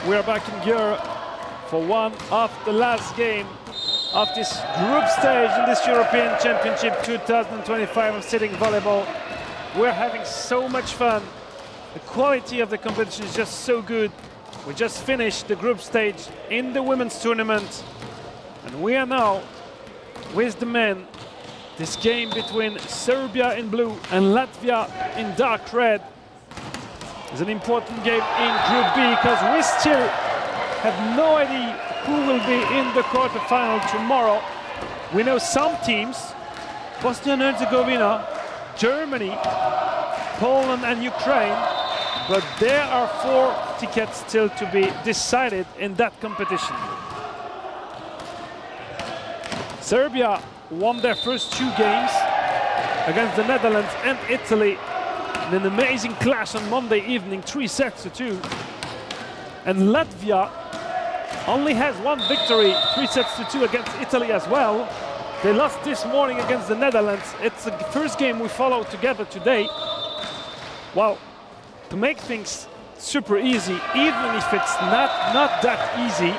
We are back in Győr for one of the last game of this group stage in this European Championship 2025 of sitting volleyball. We're having so much fun. The quality of the competition is just so good. We just finished the group stage in the women's tournament, and we are now with the men. This game between Serbia in blue and Latvia in dark red is an important game in Group B, because we still have no idea who will be in the quarterfinal tomorrow. We know some teams: Bosnia and Herzegovina, Germany, Poland and Ukraine, but there are 4 tickets still to be decided in that competition. Serbia won their first 2 games against the Netherlands and Italy in an amazing clash on Monday evening, 3-2. And Latvia only has 1 victory, 3-2 against Italy as well. They lost this morning against the Netherlands. It's the first game we follow together today. Well, to make things super easy, even if it's not that easy,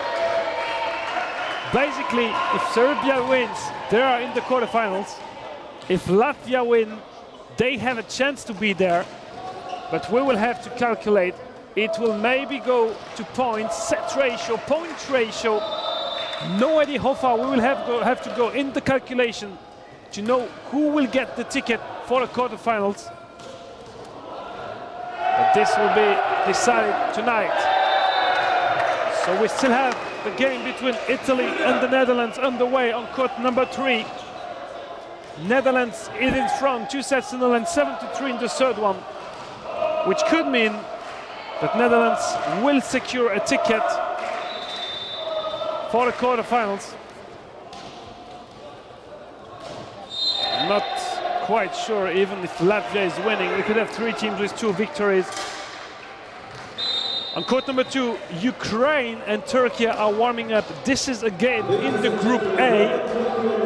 basically, if Serbia wins, they are in the quarterfinals. If Latvia win, they have a chance to be there, but we will have to calculate. It will maybe go to points, set ratio, point ratio. No idea how far we will have to go in the calculation to know who will get the ticket for the quarterfinals. But this will be decided tonight. So we still have the game between Italy and the Netherlands underway on court number 3. Netherlands is in front, 2-0 and 7-3 in the third one, which could mean that Netherlands will secure a ticket for the quarterfinals. I'm not quite sure even if Latvia is winning. We could have 3 teams with 2 victories. On court number 2, Ukraine and Turkey are warming up. This is again in the Group A,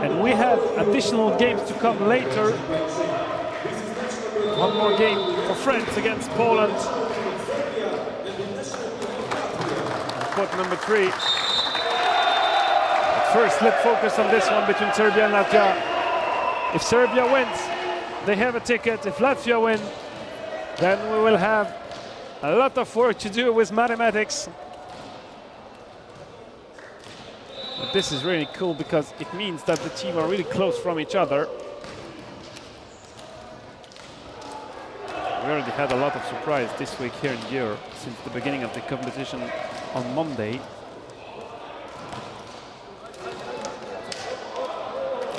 and we have additional games to come later. One more game for France against Poland. On court number 3. But first, let's focus on this one between Serbia and Latvia. If Serbia wins, they have a ticket. If Latvia win, then we will have a lot of work to do with mathematics. But this is really cool because it means that the teams are really close from each other. We already had a lot of surprise this week here in Győr since the beginning of the competition on Monday.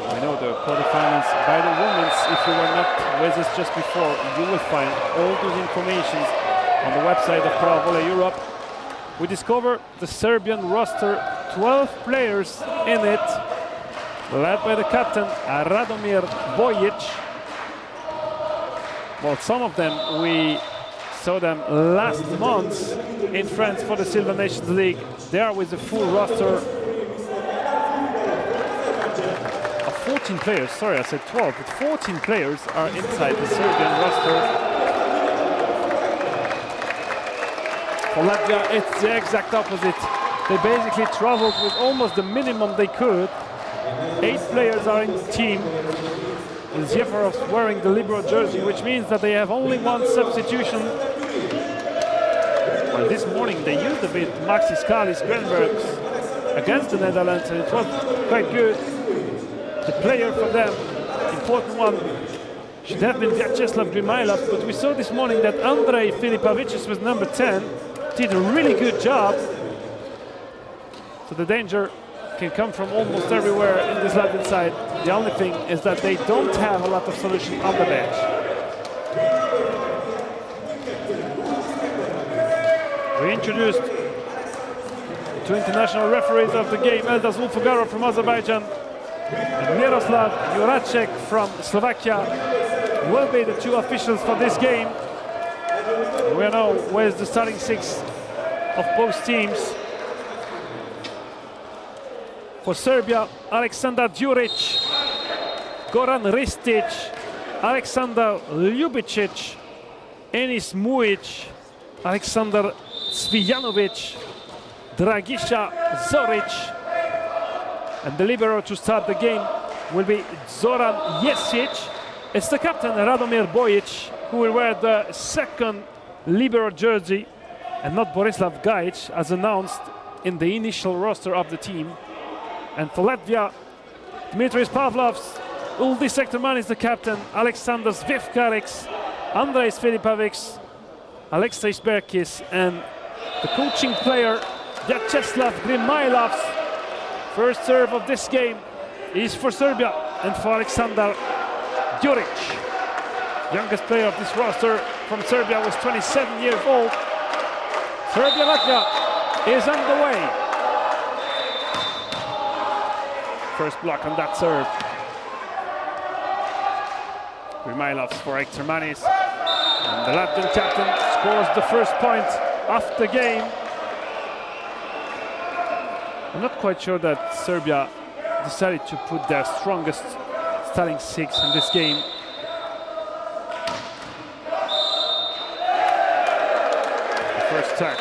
We know the quarterfinals by the women's. If you were not with us just before, you will find all those informations on the website of Pro Volley Europe. We discover the Serbian roster, 12 players in it, led by the captain Radomir Bojic. Well, some of them we saw them last month in France for the Silver Nations League. They are with the full roster of 14 players. Sorry, I said 12, but 14 players are inside the Serbian roster. For Latvia, it's the exact opposite. They basically traveled with almost the minimum they could. 8 players are in the team, with Jeferov wearing the libero jersey, which means that they have only 1 substitution. Well, this morning they used a bit Maxi Skalis Grenbergs against the Netherlands, and it was quite good. The player for them, important one, should have been Vyacheslav Grimailov, but we saw this morning that Andrei Filipovicius was number 10. Did a really good job. So the danger can come from almost everywhere in this Latvian side. The only thing is that they don't have a lot of solution on the bench. We introduced 2 international referees of the game: Eldas Ulfugaro from Azerbaijan and Miroslav Juracek from Slovakia will be the 2 officials for this game. We know where's the starting 6 of both teams. For Serbia, Aleksandar Đurić, Goran Ristic, Aleksandar Ljubicic, Enis Mujic, Aleksandar Cvijanovic, Dragisha Zoric. And the libero to start the game will be Zoran Jesic. It's the captain Radomir Bojic who will wear the second libero jersey and not Borislav Gajic as announced in the initial roster of the team. And for Latvia, Dmitris Pavlovs, Uldis Ekterman is the captain, Alexander Zvivkariks, Andrejs Filipovics, Alexej Berkis, and the coaching player Vyacheslav Grimailovs. First serve of this game is for Serbia and for Aleksandar Djuric. Youngest player of this roster from Serbia was 27 years old. Serbia-Latvia is underway. First block on that serve. Grimailovs for Ektermanis. And the Latvian captain scores the first point of the game. I'm not quite sure that Serbia decided to put their strongest starting six in this game. The first touch.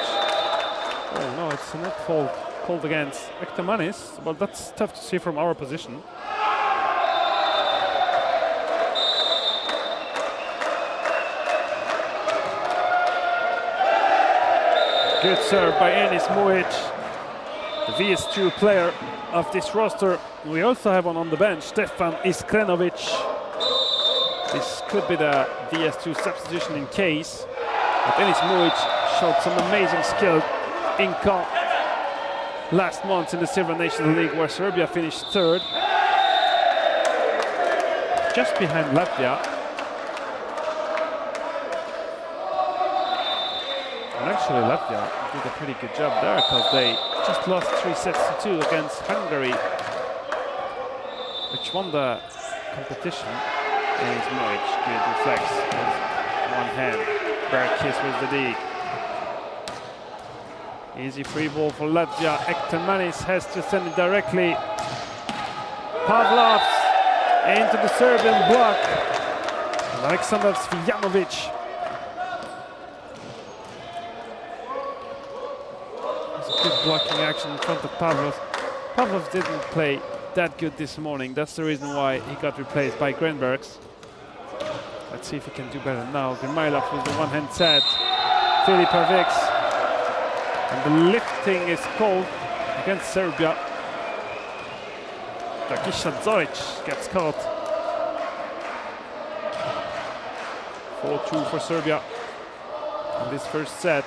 Oh no, it's a net fault called against Ektermanis, but that's tough to see from our position. Good serve by Enis Mujic, the VS2 player of this roster. We also have on the bench Stefan Iskrenovic. This could be the VS2 substitution in case. But Enis Mujic showed some amazing skill in last month in the Silver Nations League, where Serbia finished third, just behind Latvia. And actually Latvia did a pretty good job there because they just lost 3-2 against Hungary, which won the competition. Enis Mujic, good reflex with one hand. Berkis with the dig. Easy free ball for Latvia. Ektermanis has to send it directly. Pavlovs into the Serbian block. And Alexander Svijanovic. It's a good blocking action in front of Pavlovs. Pavlovs didn't play that good this morning. That's the reason why he got replaced by Grenbergs. Let's see if he can do better now. Grimilov with the one-hand set. Filipovics. And the lifting is called against Serbia. Dragisha Zoric gets caught. 4-2 for Serbia in this first set.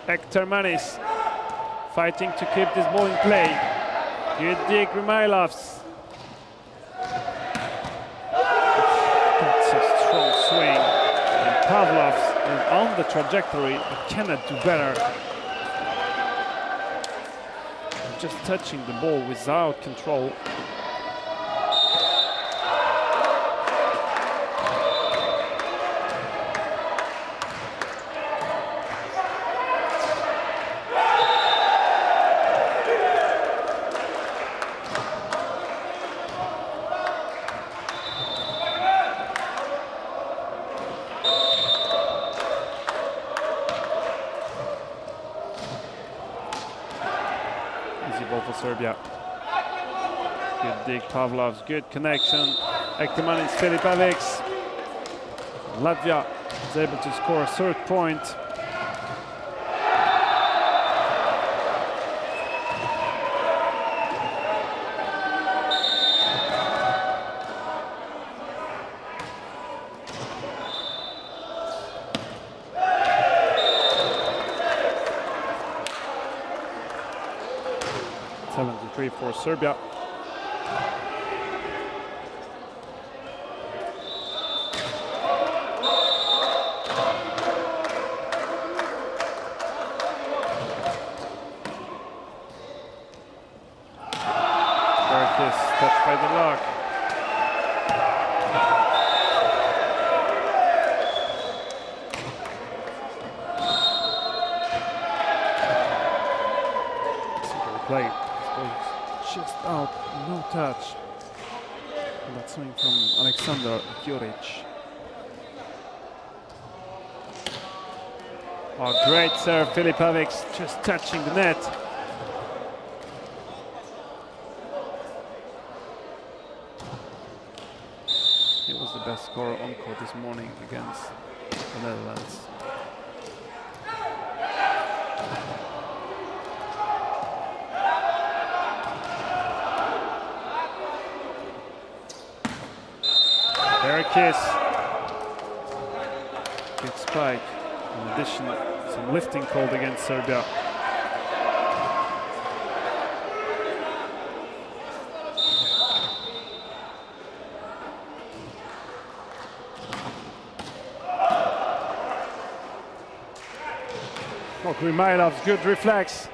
Ektermanis fighting to keep this ball in play. Good dig, Grimailovs. That's a strong swing. And Pavlovs is on the trajectory, but cannot do better. And just touching the ball without control. For Serbia. Good dig, Pavlovs, good connection. Ektermanis, Filipovics. Latvia is able to score a third point. For Serbia. Berkis touched by the lock. Super play. Just out, no touch. And that's coming from Alexander Djuric. Oh, great serve, Filipovic, just touching the net. He was the best scorer on court this morning against the Netherlands. Kiss. Good spike. In addition, some lifting called against Serbia. Oh, Grimailov's good reflex.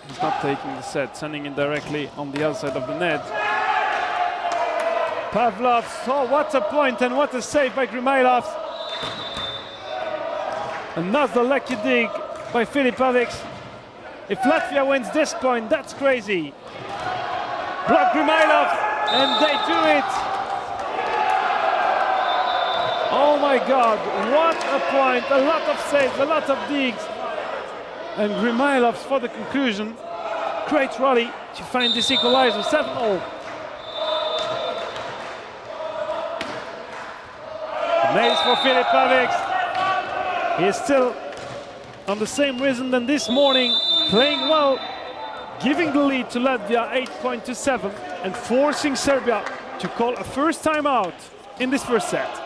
He's not taking the set, sending it directly on the outside of the net. Pavlov, oh what a point and what a save by Grimailov. Another lucky dig by Filipovic. If Latvia wins this point, that's crazy. Block Grimailov and they do it. Oh my God, what a point, a lot of saves, a lot of digs. And Grimailov for the conclusion. Great rally to find this equalizer, 7-all. Nice for Filipovic. He is still on the same rhythm than this morning, playing well, giving the lead to Latvia 8-7 and forcing Serbia to call a first time out in this first set.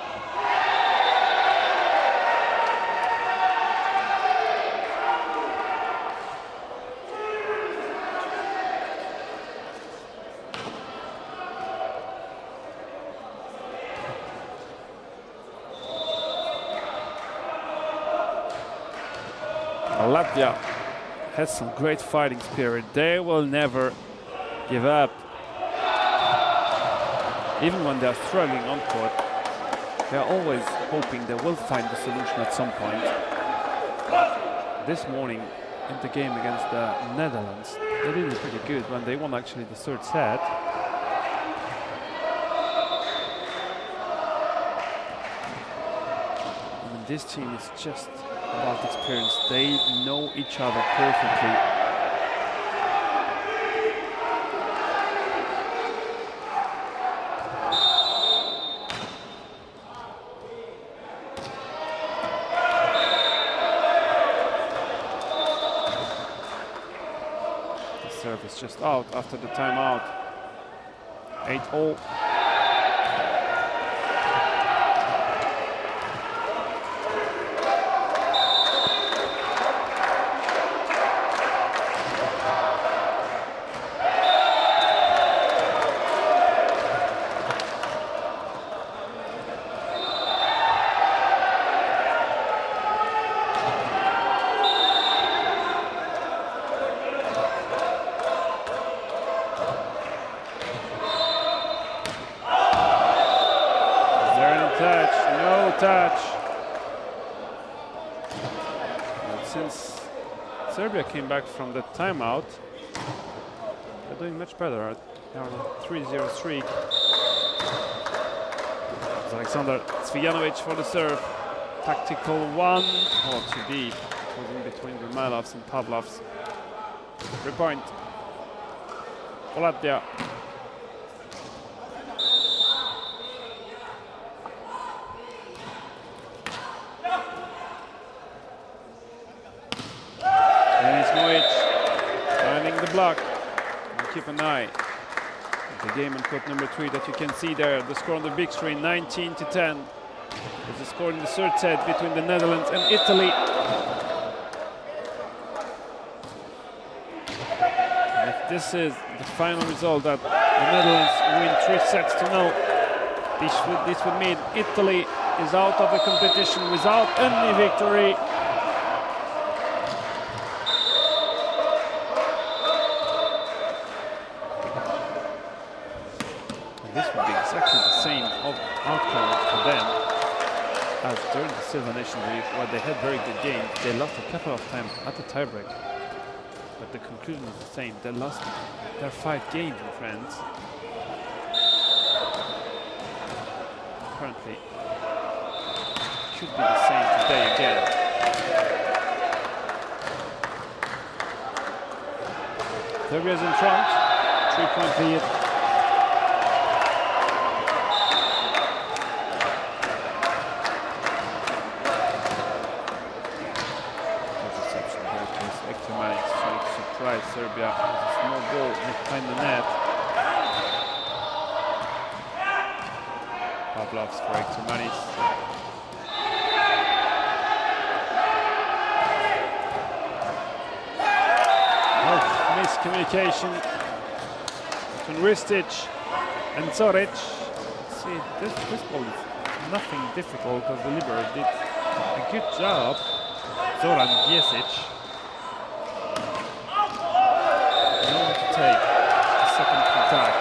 Latvia has some great fighting spirit. They will never give up. Even when they are struggling on court, they are always hoping they will find the solution at some point. This morning in the game against the Netherlands, they did it pretty good when they won actually the third set. I mean, this team is just about experience. They know each other perfectly. The serve is just out after the timeout. 8-all. Touch. But since Serbia came back from the timeout, they're doing much better. They're on a 3-0 streak. It's Alexander Cvijanovic for the serve. Tactical one. Oh, too deep. It was in between Grimailov's and Pavlov's. 3 point for Latvia. Block. And keep an eye at the game on court number 3 that you can see there. The score on the big screen, 19-10. It's the score in the third set between the Netherlands and Italy. And if this is the final result, that the Netherlands win 3-0, this would mean Italy is out of the competition without any victory. This would be exactly the same outcome for them as during the Silver Nations League, where they had very good games. They lost a couple of times at the tiebreak, but the conclusion is the same. They lost their 5 games in France. Currently, could be the same today again. Serbia's in front, 3-point lead. Surprise Serbia with a small goal behind the net. Pavlovs for Ektomanis. Oh, miscommunication between Ristic and Zoric. See, this ball is nothing difficult because the libero did a good job. Zoran Jesic. Take the second contact.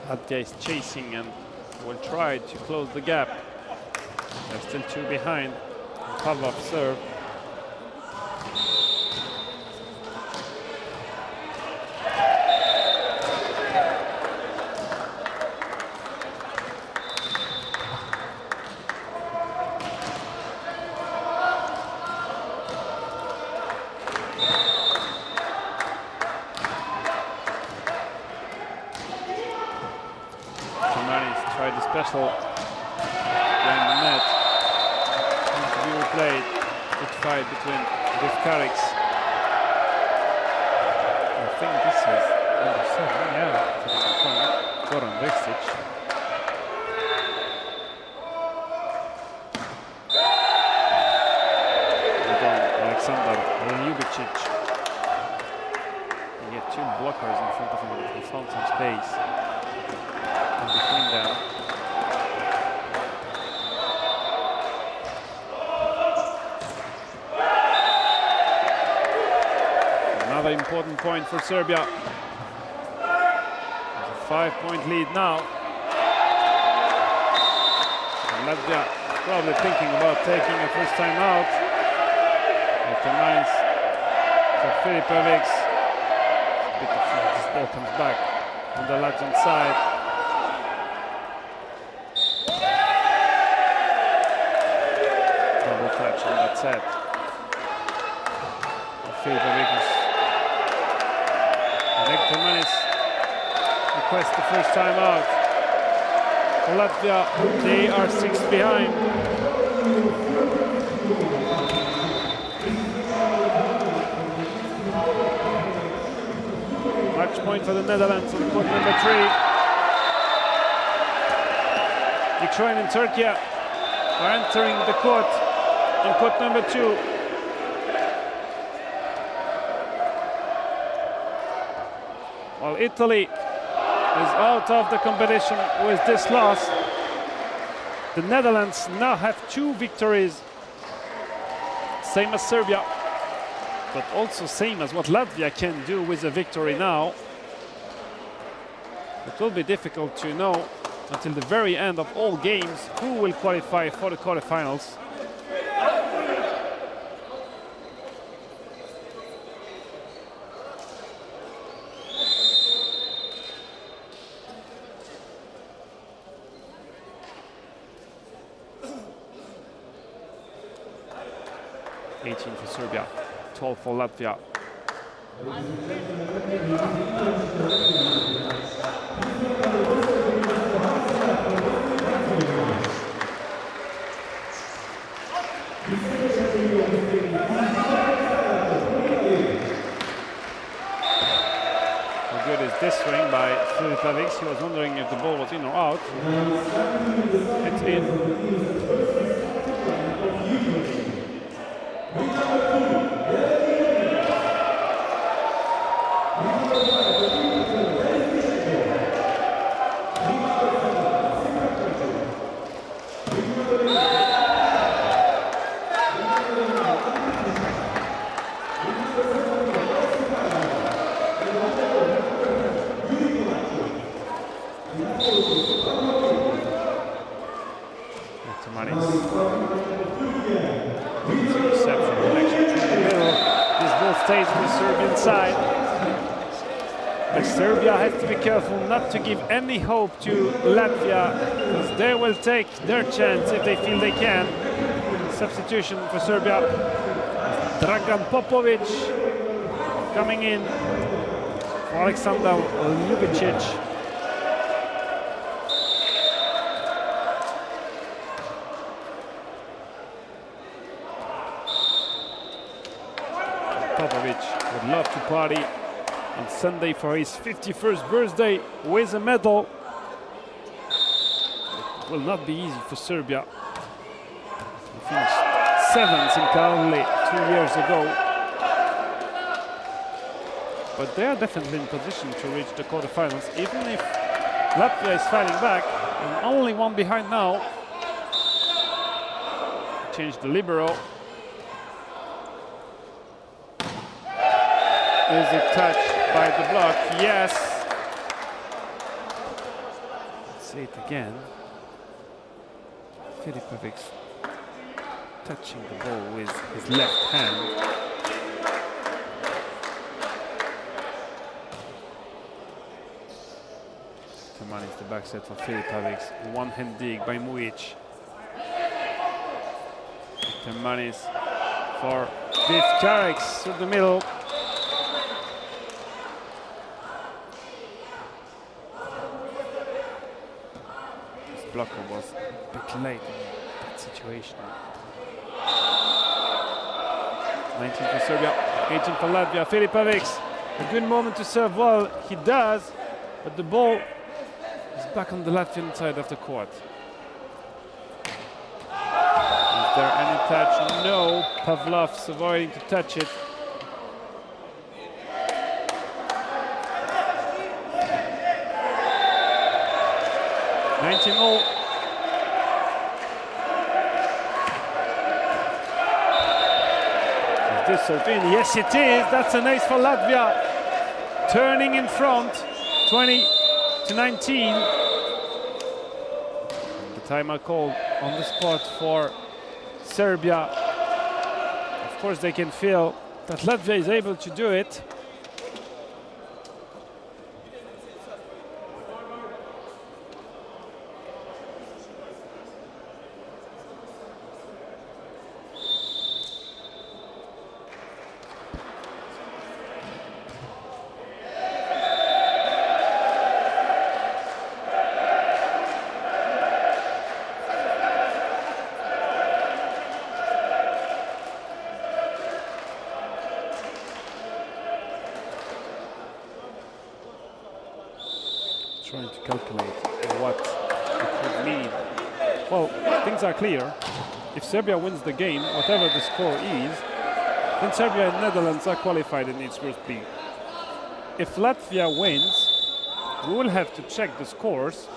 Latvia is chasing and will try to close the gap. They're still 2 behind. Pavlov serve. Tried the special behind the net. Going to be replayed. Good fight between Rivkarics. I think this is number 7, yeah. Sitting in front. Goran Ristic. And then Aleksandar Ljubicic. You get 2 blockers in front of him. He found some space in between them. Another important point for Serbia. There's a 5-point lead now. And Latvia probably thinking about taking a first time out. Ektomanis for Filipovic. A bit of this ball comes back on the Latvian side. Double touch on that set. Filipovic. Ektomanis requests the first time out. For Latvia, they are 6 behind. Match point for the Netherlands on court number 3. Ukraine and Turkey are entering the court on court number 2. While Italy is out of the competition with this loss, the Netherlands now have 2 victories, same as Serbia, but also same as what Latvia can do with a victory now. It will be difficult to know until the very end of all games who will qualify for the quarterfinals. For Serbia, 12 for Latvia. How good is this swing by Filipovic? He was wondering if the ball was in or out. It's in. stays on the Serbian side. But Serbia has to be careful not to give any hope to Latvia, because they will take their chance if they feel they can. Substitution for Serbia. Dragan Popovic coming in for Aleksandar Ljubicic. Popovic would love to party on Sunday for his 51st birthday with a medal. It will not be easy for Serbia. He finished 7th in Karli 2 years ago. But they are definitely in position to reach the quarterfinals, even if Latvia is fighting back and only one behind now. Change the libero. Is it touched by the block? Yes. Let's see it again. Filipovic touching the ball with his left hand. Tamanis the back set for Filipovic. One hand dig by Mujic. Tamanis for Vivkarek through the middle. Blocker was a bit late in that situation. 19 for Serbia, 18 for Latvia. Filipovic, a good moment to serve well. He does, but the ball is back on the Latvian side of the court. Is there any touch? No. Pavlov's avoiding to touch it. All. Is this Servini? Yes, it is. That's an ace for Latvia. Turning in front, 20-19. The timeout called on the spot for Serbia. Of course, they can feel that Latvia is able to do it. Trying to calculate what it would mean. Well, things are clear. If Serbia wins the game, whatever the score is, then Serbia and Netherlands are qualified in its Group B. If Latvia wins, we will have to check the scores,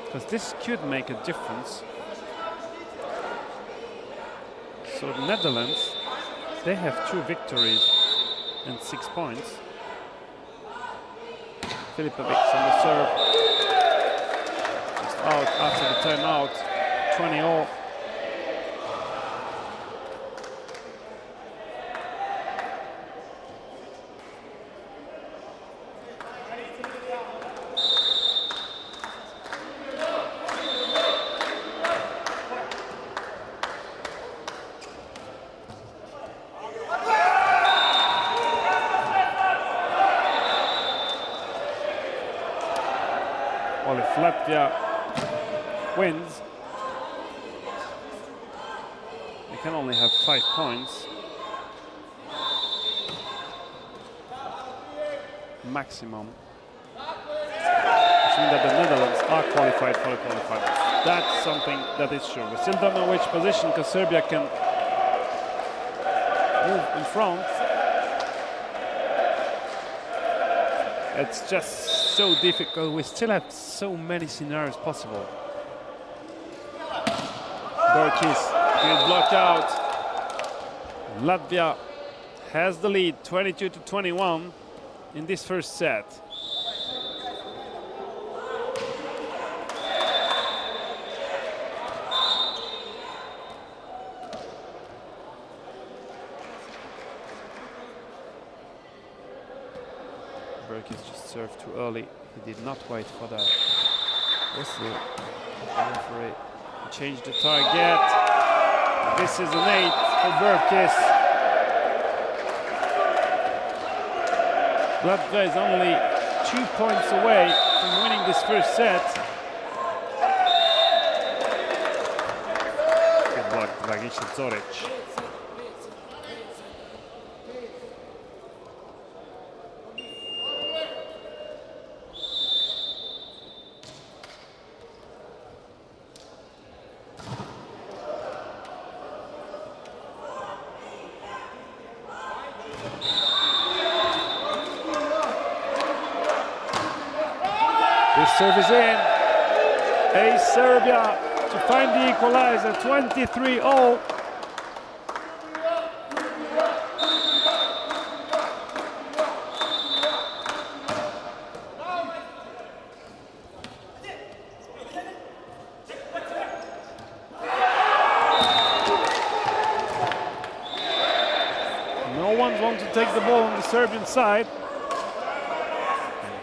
because this could make a difference. So the Netherlands, they have 2 victories and 6 points. Filipovic on the serve. Just out after the timeout. 20-all. Well, if Latvia wins, they can only have 5 points. Maximum. Which means that the Netherlands are qualified for the quarterfinals. That's something that is sure. We still don't know which position, because Serbia can move in front. It's just so difficult. We still have so many scenarios possible. Berkis, good block out. Latvia has the lead, 22-21 in this first set. Berkis just served too early. He did not wait for that. Whistle. The referee changed the target. This is an 8 for Berkis. Latvia is only 2 points away from winning this first set. Good block, Dragiša Zoric. This serve is in. Ace Serbia to find the equalizer, 23-all. No one wants to take the ball on the Serbian side.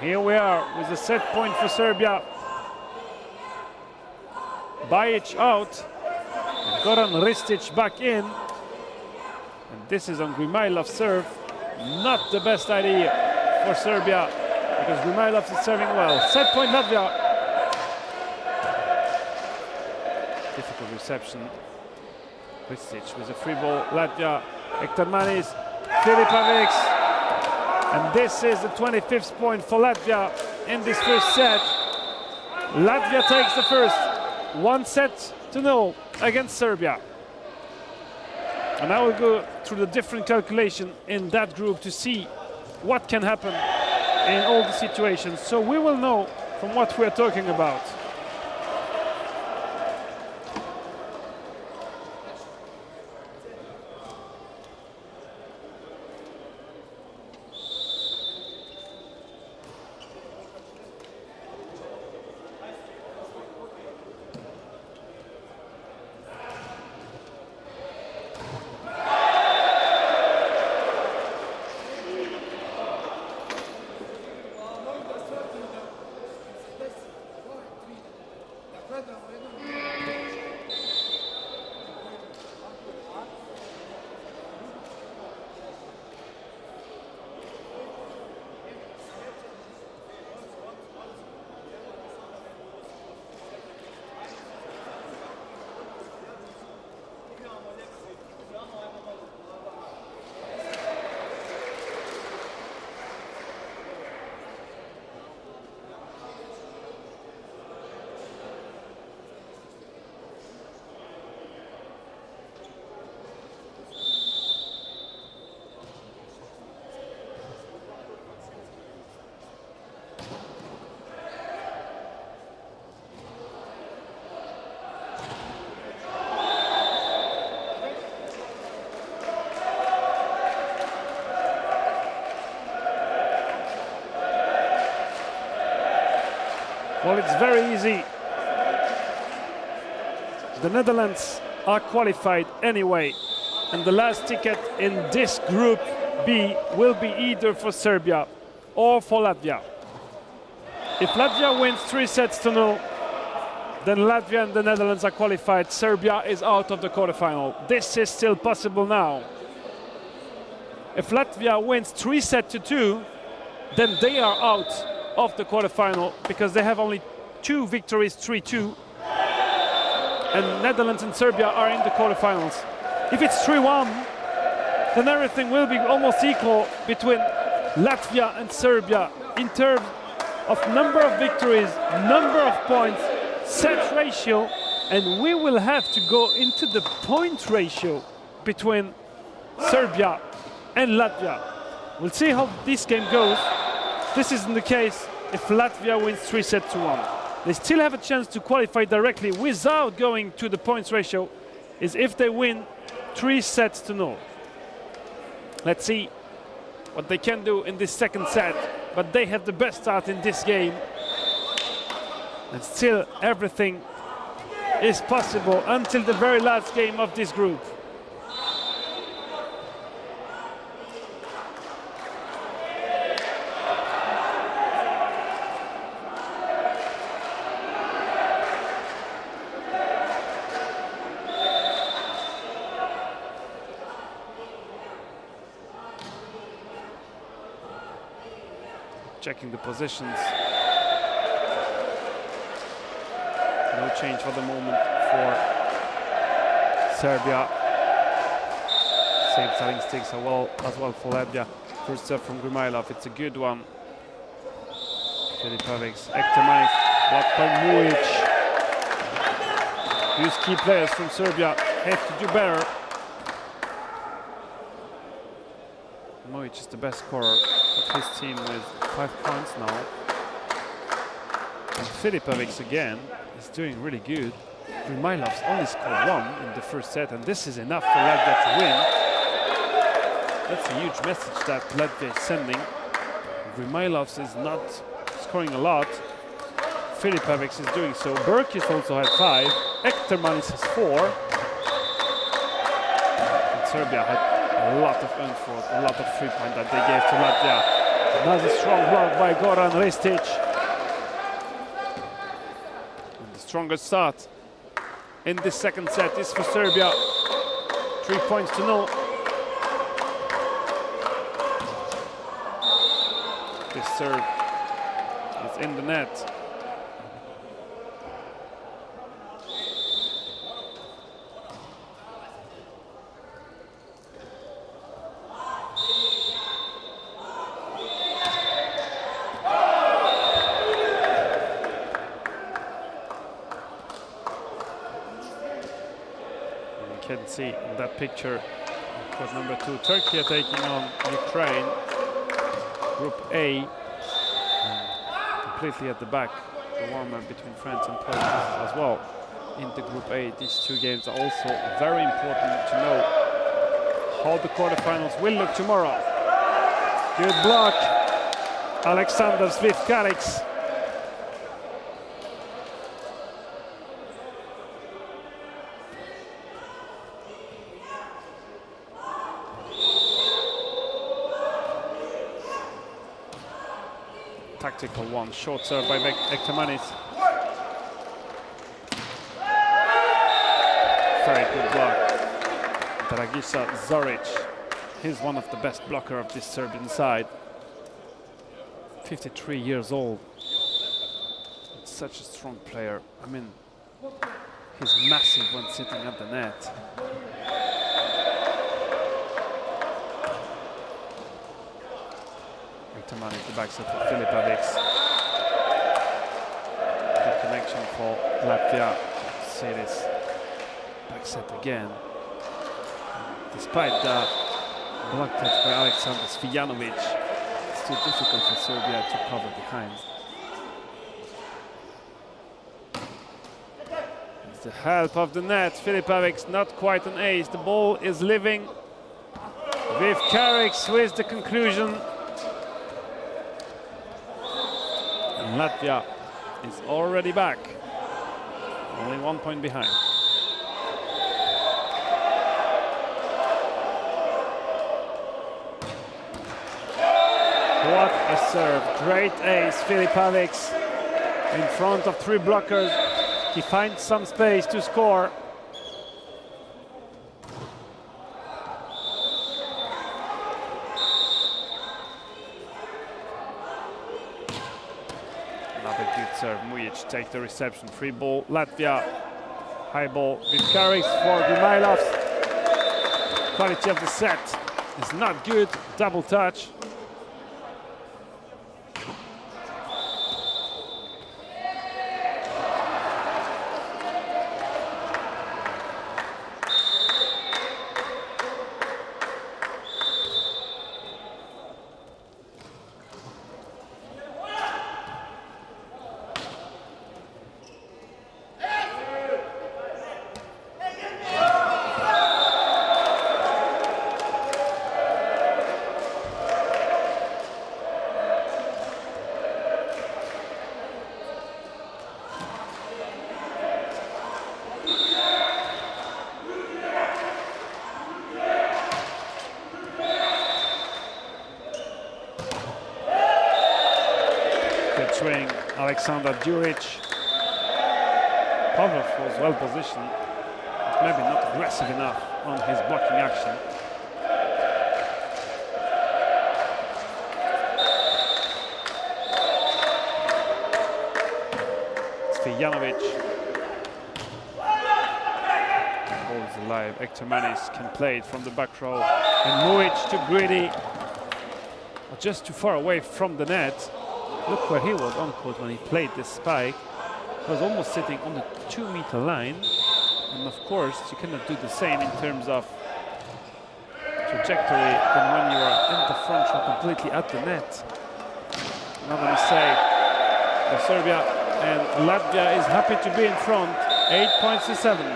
Here we are with a set point for Serbia. Bajic out, Goran Ristic back in. And this is on Grimailov's serve. Not the best idea for Serbia because Grimailov is serving well. Set point Latvia. Difficult reception. Ristic with a free ball. Latvia, Hector Manis, Filipovic. And this is the 25th point for Latvia in this first set. Latvia takes the first, 1-0 against Serbia. And I will go through the different calculation in that group to see what can happen in all the situations. So we will know from what we're talking about. Well, it's very easy. The Netherlands are qualified anyway, and the last ticket in this Group B will be either for Serbia or for Latvia. If Latvia wins 3-0, then Latvia and the Netherlands are qualified. Serbia is out of the quarterfinal. This is still possible now. If Latvia wins 3-2, then they are out of the quarterfinal because they have only 2 victories, 3-2. And Netherlands and Serbia are in the quarterfinals. If it's 3-1, then everything will be almost equal between Latvia and Serbia in terms of number of victories, number of points, set ratio, and we will have to go into the point ratio between Serbia and Latvia. We'll see how this game goes. This isn't the case if Latvia wins 3-1. They still have a chance to qualify directly without going to the points ratio, is if they win 3-0. Let's see what they can do in this second set, but they have the best start in this game. And still everything is possible until the very last game of this group. checking the positions. No change for the moment for Serbia. Same selling sticks as well for Latvia. First serve from Grimailov, it's a good one. Filipovic, Ektermanis, blocked by Mujic. These key players from Serbia have to do better. Mujic is the best scorer of his team with 5 points now. And Filipovic again is doing really good. Grimailov's only scored 1 in the first set, and this is enough for Latvia to win. That's a huge message that Latvia is sending. Grimailov's is not scoring a lot. Filipovic is doing so. Berkis also had 5. Ektermanis has 4. And Serbia had a lot of unfought, a lot of 3-point that they gave to Latvia. Another strong block by Goran Ristic. And the strongest start in this second set is for Serbia. 3 points to 0. This serve is in the net. You can see in that picture, court number 2, Turkey are taking on Ukraine. Group A, completely at the back, the warm-up between France and Poland as well. Into Group A, these 2 games are also very important to know how the quarterfinals will look tomorrow. Good block, Alexander Zvivkariks. Tactical one, short serve by Ektermanis. Very good block. Dragiša Zoric, he's one of the best blocker of this Serbian side. 53 years old. Such a strong player. I mean, he's massive when sitting at the net. Ektermanis, the back set for Filipovic. Good connection for Latvia. See this back set again. Despite the block touch by Alexander Svijanovic, it's too difficult for Serbia to cover behind. With the help of the net, Filipovic not quite an ace. The ball is living. Zvivkariks with the conclusion. Latvia is already back, only 1 point behind. What a serve, great ace, Filipovic in front of 3 blockers. He finds some space to score. Another good serve, Mujic take the reception, free ball, Latvia, high ball, Zvivkariks for Grimailov. Quality of the set is not good, double touch. Swing, Alexander Djuric. Pavlov was well positioned, but maybe not aggressive enough on his blocking action. Janovic. Ball is alive. Ektermanis can play it from the back row. And Mujic to Greedy. Just too far away from the net. Look where he was on court when he played this spike. He was almost sitting on the 2-meter line. And of course, you cannot do the same in terms of trajectory than when you are in the front row completely at the net. Another mistake for Serbia, and Latvia is happy to be in front, 8 points to 7.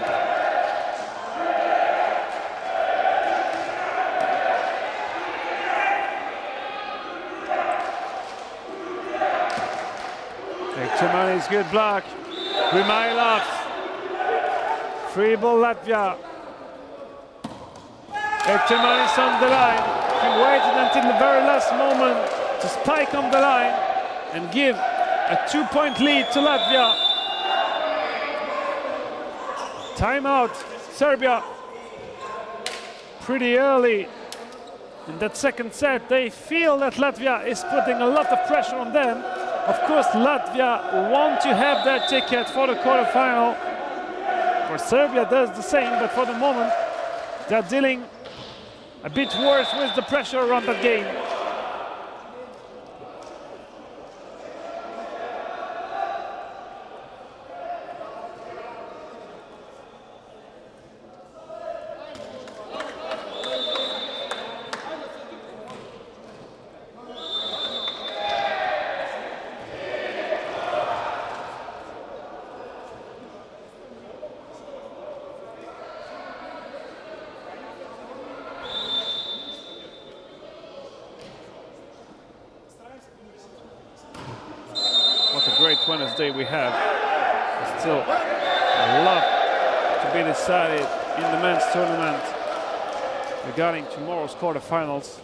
Ektermanis, good block. Rimailov. Free ball Latvia. Ektermanis on the line. He waited until the very last moment to spike on the line and give a 2-point lead to Latvia. Timeout, Serbia. Pretty early in that second set. They feel that Latvia is putting a lot of pressure on them. Of course, Latvia want to have their ticket for the quarterfinal. For Serbia does the same, but for the moment, they're dealing a bit worse with the pressure around that game. Wednesday we have. There's still a lot to be decided in the men's tournament regarding tomorrow's quarterfinals.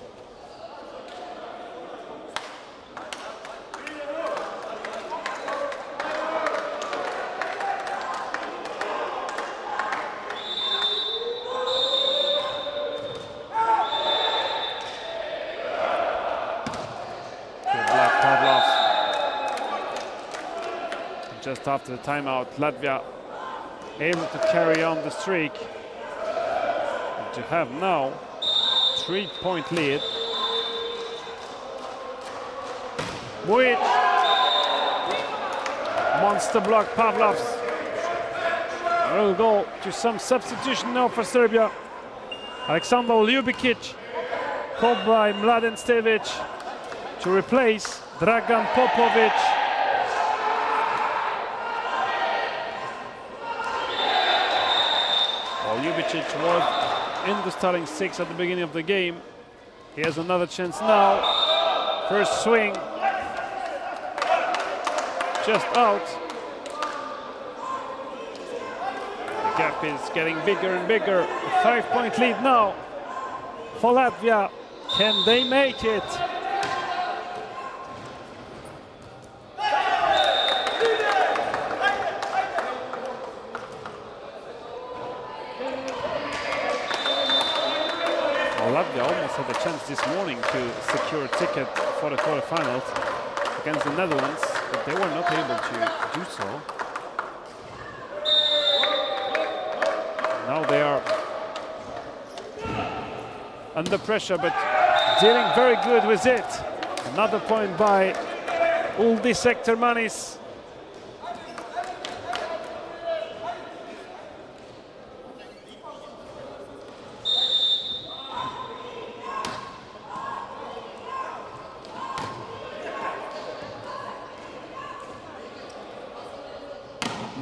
Just after the timeout, Latvia able to carry on the streak and to have now 3-point lead. Mujic, monster block, Pavlovs. Will go to some substitution now for Serbia. Aleksandar Ljubikic called by Mladen Stevic to replace Dragan Popovic. Ljubicic was in the starting 6 at the beginning of the game. He has another chance now. First swing. Just out. The gap is getting bigger and bigger. A 5-point lead now for Latvia. Can they make it? Latvia almost had a chance this morning to secure a ticket for the quarterfinals against the Netherlands, but they were not able to do so. Now they are under pressure, but dealing very good with it. Another point by Uldis Ektermanis.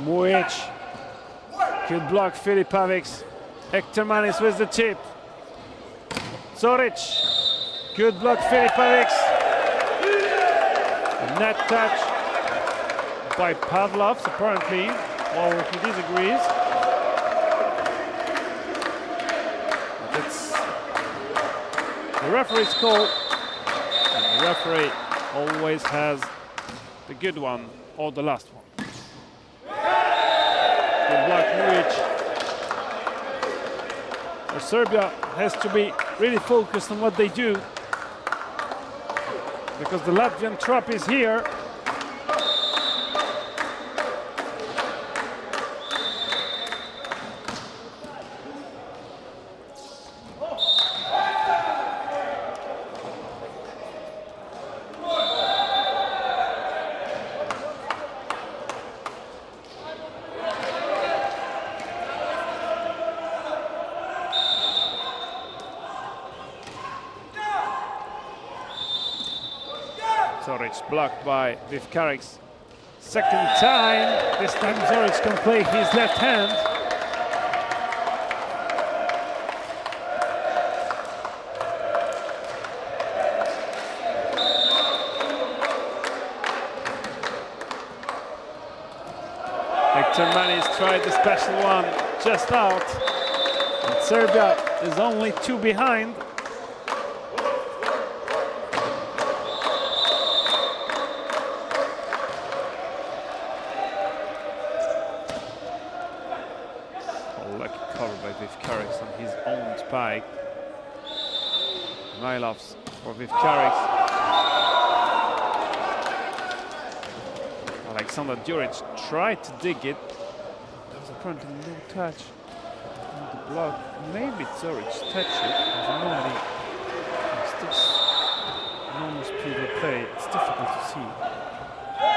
Mujic, good block, Filipovic. Ektermanis with the tip. Zoric, good block, Filipovic. Net touch by Pavlovs, apparently. Well, he disagrees. But it's the referee's call. And the referee always has the good one or the last one. Serbia has to be really focused on what they do, because the Latvian trap is here. Zoric blocked by Vivkarix. Second time, this time Zoric can play his left hand. Manis tried the special one just out. And Serbia is only 2 behind. Lucky cover by Vivkarix on his own spike. Mailovs for Vivkarix. Alexander Djuric tried to dig it. There was apparently no touch on the block. Maybe Zoric touched it. I have no idea. It's this normal speed of play. It's difficult to see.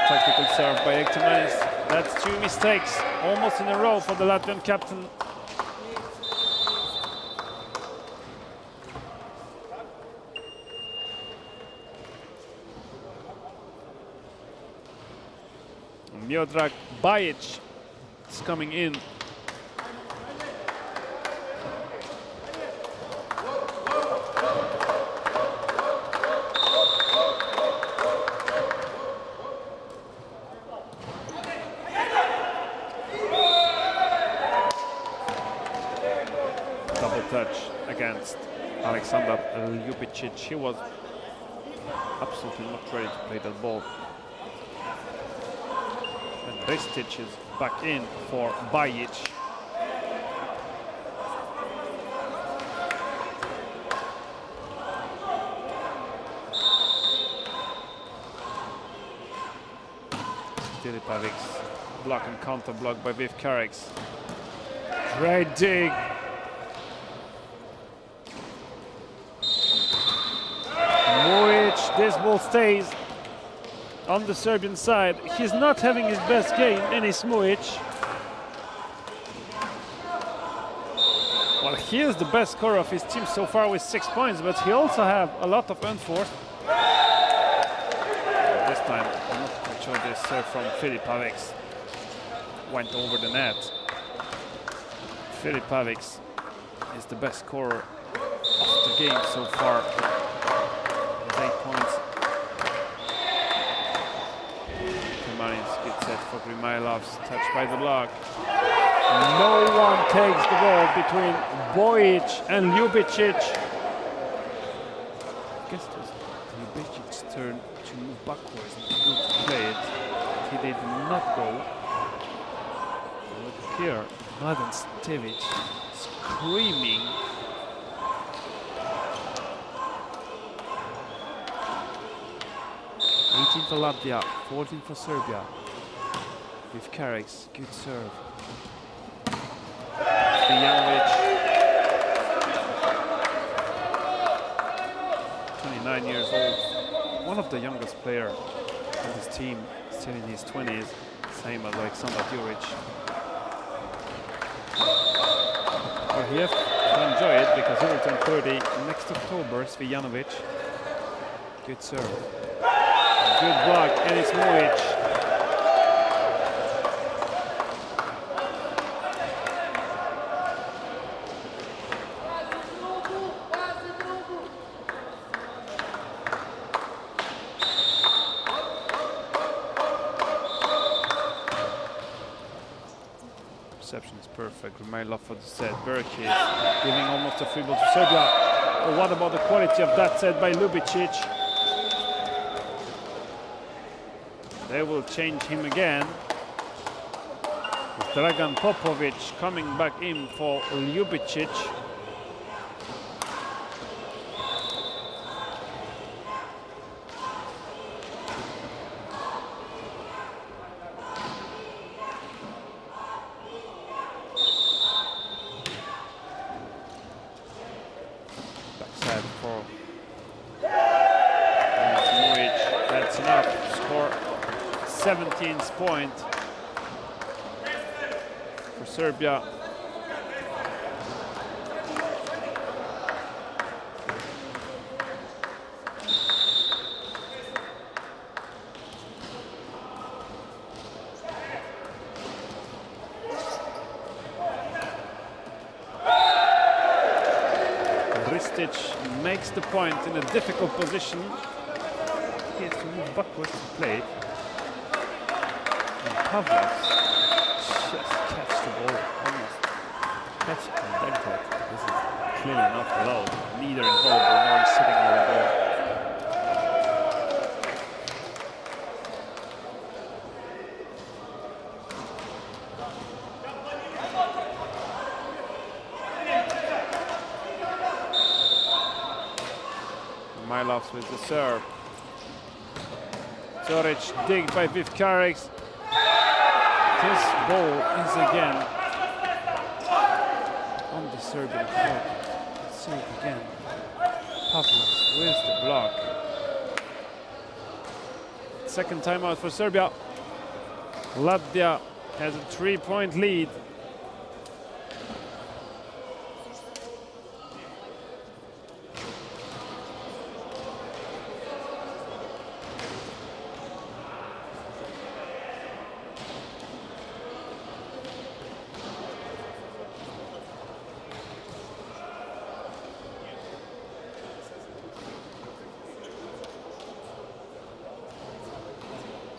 Tactical serve by Ektimanis. That's 2 mistakes, almost in a row for the Latvian captain. Miodrag Bajic is coming in. Double touch against Alexander Ljubicic. He was absolutely not ready to play that ball. Ristic is back in for Bajic. Filipovic block and counter block by Vivkarix. Great dig. Mujic, this ball stays on the Serbian side. He's not having his best game, Enis Mujic. Well, he is the best scorer of his team so far with 6 points, but he also have a lot of unforced. This time, I'm not quite sure this serve from Filipovic went over the net. Filipovic is the best scorer of the game so far with 8 points. Good set for Grimailovs, touched by the block. No one takes the ball between Bojic and Ljubicic. I guess it was Ljubicic's turn to move backwards and to go to play it. He did not go. Look here, Mladen Stevic screaming. 18 for Latvia, 14 for Serbia. Vivkarix, good serve. Zvijanovic, 29 years old, one of the youngest players on this team, still in his 20s, same as Alexander Djuric. Well, he has to enjoy it because he will turn 30 next October. Zvijanovic, good serve. Good block, and it's Mujic. Reception is perfect. Grmailov for the set. Berkic giving almost a free ball to Serbia. Oh, what about the quality of that set by Ljubicic? They will change him again. Dragan Popovic coming back in for Ljubicic. Backside for Mujic. That's enough to score 17th point for Serbia. Ristic makes the point in a difficult position. He has to move backwards to play. And Pavlov just catch the ball, almost catch it and dunk it. This is clearly not allowed, neither in volleyball nor in sitting volleyball. Mylovs with the serve. Zoric dig by Vivkarix. This ball is again on the Serbian court. Let's see it again. Pavlov with the block. Second timeout for Serbia. Latvia has a 3-point lead.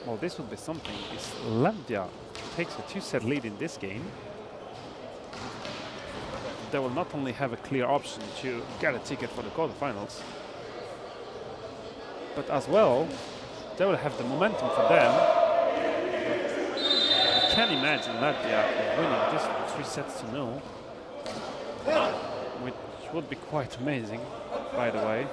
Well, this would be something. If Latvia takes a 2-set lead in this game, they will not only have a clear option to get a ticket for the quarterfinals, but as well, they will have the momentum for them. I can't imagine Latvia winning this 3-0, which would be quite amazing, by the way.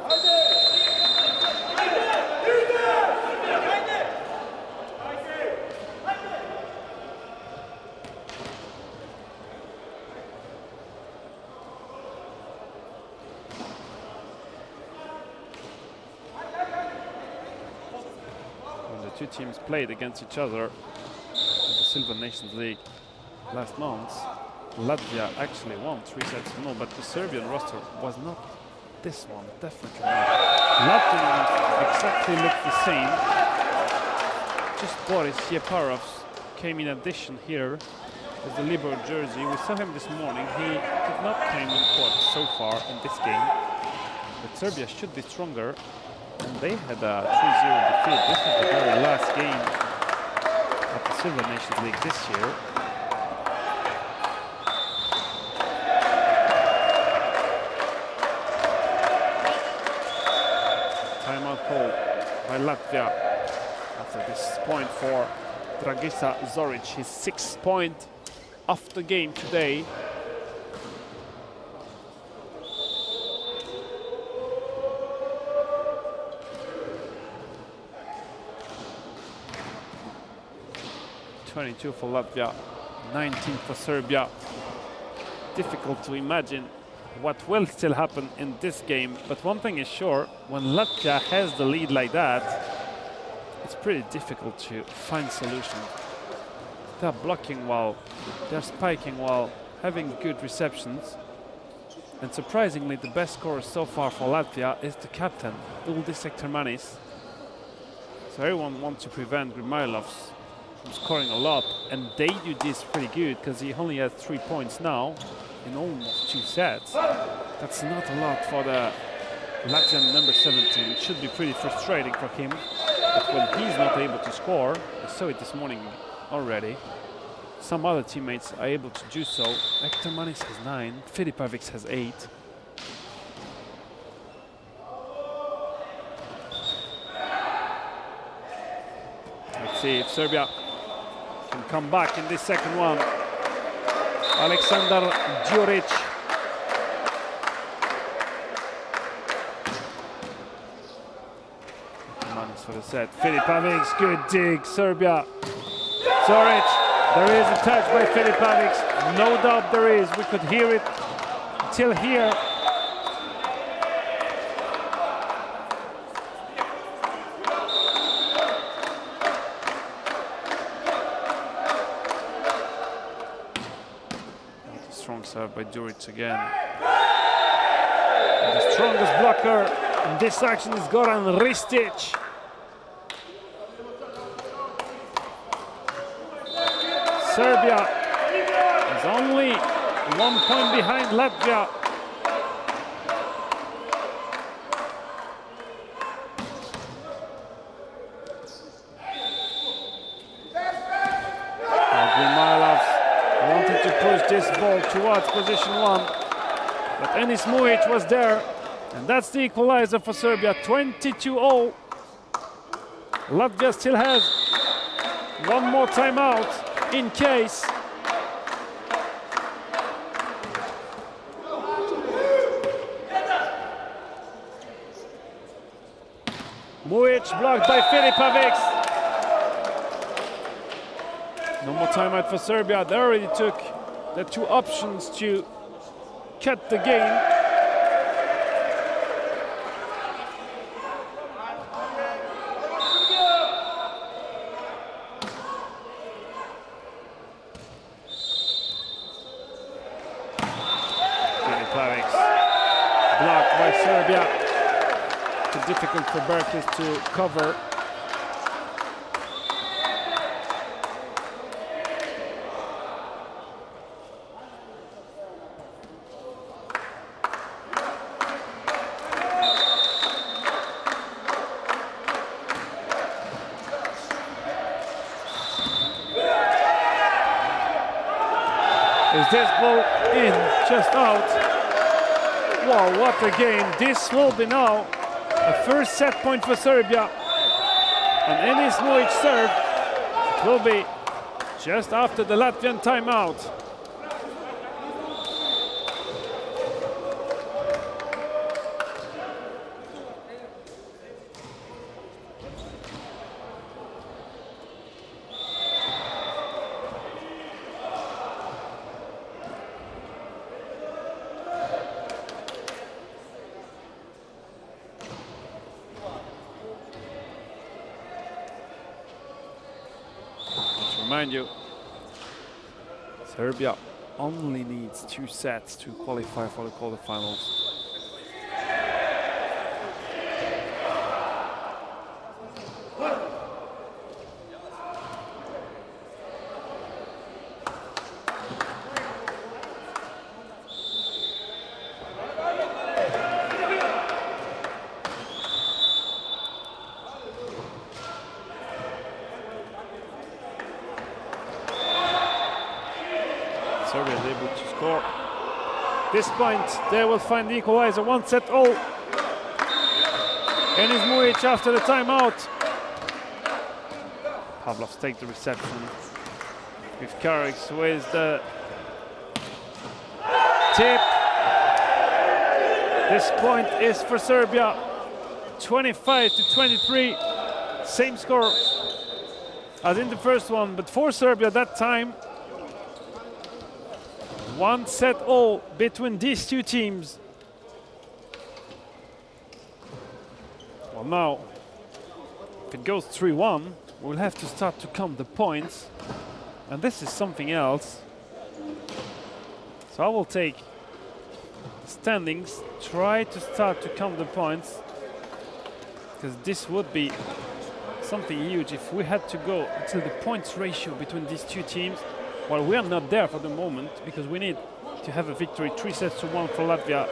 Two teams played against each other at the Silver Nations League last month. Latvia actually won 3-0, but the Serbian roster was not this one, definitely not. Latvia exactly looked the same. Just Boris Yeparov came in addition here as the libero jersey. We saw him this morning. He did not come on court so far in this game, but Serbia should be stronger. And they had a 3-0 defeat. This is the very last game of the Silver Nations League this year. Timeout call by Latvia after this point for Dragiša Zoric, his 6th point of the game today. For Latvia, 19 for Serbia. Difficult to imagine what will still happen in this game, but one thing is sure, when Latvia has the lead like that, it's pretty difficult to find solutions. They're blocking well, they're spiking well, having good receptions, and surprisingly the best scorer so far for Latvia is the captain, Uldis Ektermanis. So everyone wants to prevent Grimilovs from scoring a lot, and they do this pretty good because he only has 3 points now in almost 2 sets. That's not a lot for the Latvian number 17. It should be pretty frustrating for him, but when he's not able to score, I saw it this morning already, some other teammates are able to do so. Ektermanis has 9, Filipovic has 8. Let's see if Serbia can come back in this second one. Aleksandar Győr. Manis for the set. Filipovic, good dig, Serbia. Zoric, there is a touch by Filipovic. No doubt there is. We could hear it till here. Serve by Győr again. And the strongest blocker in this action is Goran Ristic. Serbia is only 1 point behind Latvia. towards position 1. But Enis Mujic was there, and that's the equalizer for Serbia, 22-0. Latvia still has one more timeout in case. Mujic blocked by Filipovic. No more timeout for Serbia. They already took the 2 options to cut the game. Filipovic blocked by Serbia. Too difficult for Berkis to cover. Is this ball in, just out? Wow, what a game. This will be now a first set point for Serbia. And Enis Mujic serve. It will be just after the Latvian timeout. Remind you, Serbia only needs 2 sets to qualify for the quarterfinals. Serbia is able to score. This point, they will find the equalizer, 1-all. Enis Mujic after the timeout. Pavlovs take the reception. With Karic with the tip. This point is for Serbia, 25-23. Same score as in the first one, but for Serbia that time, 1-all between these 2 teams. Well, now, if it goes 3-1, we'll have to start to count the points, and this is something else. So I will take standings, try to start to count the points, because this would be something huge if we had to go until the points ratio between these 2 teams. Well, we are not there for the moment because we need to have a victory, 3-1 for Latvia.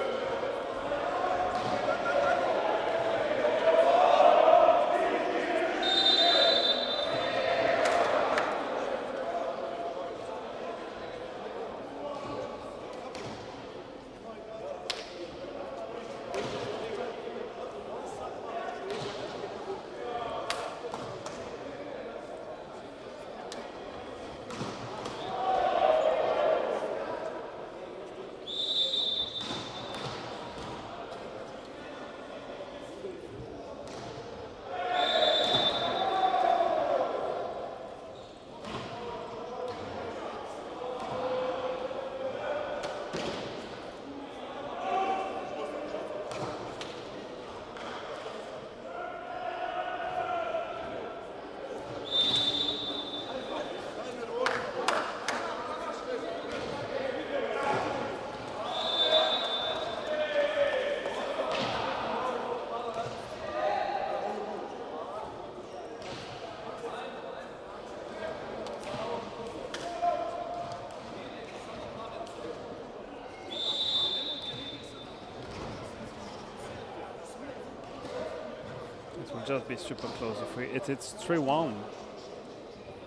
It will just be super close. If it's 3-1,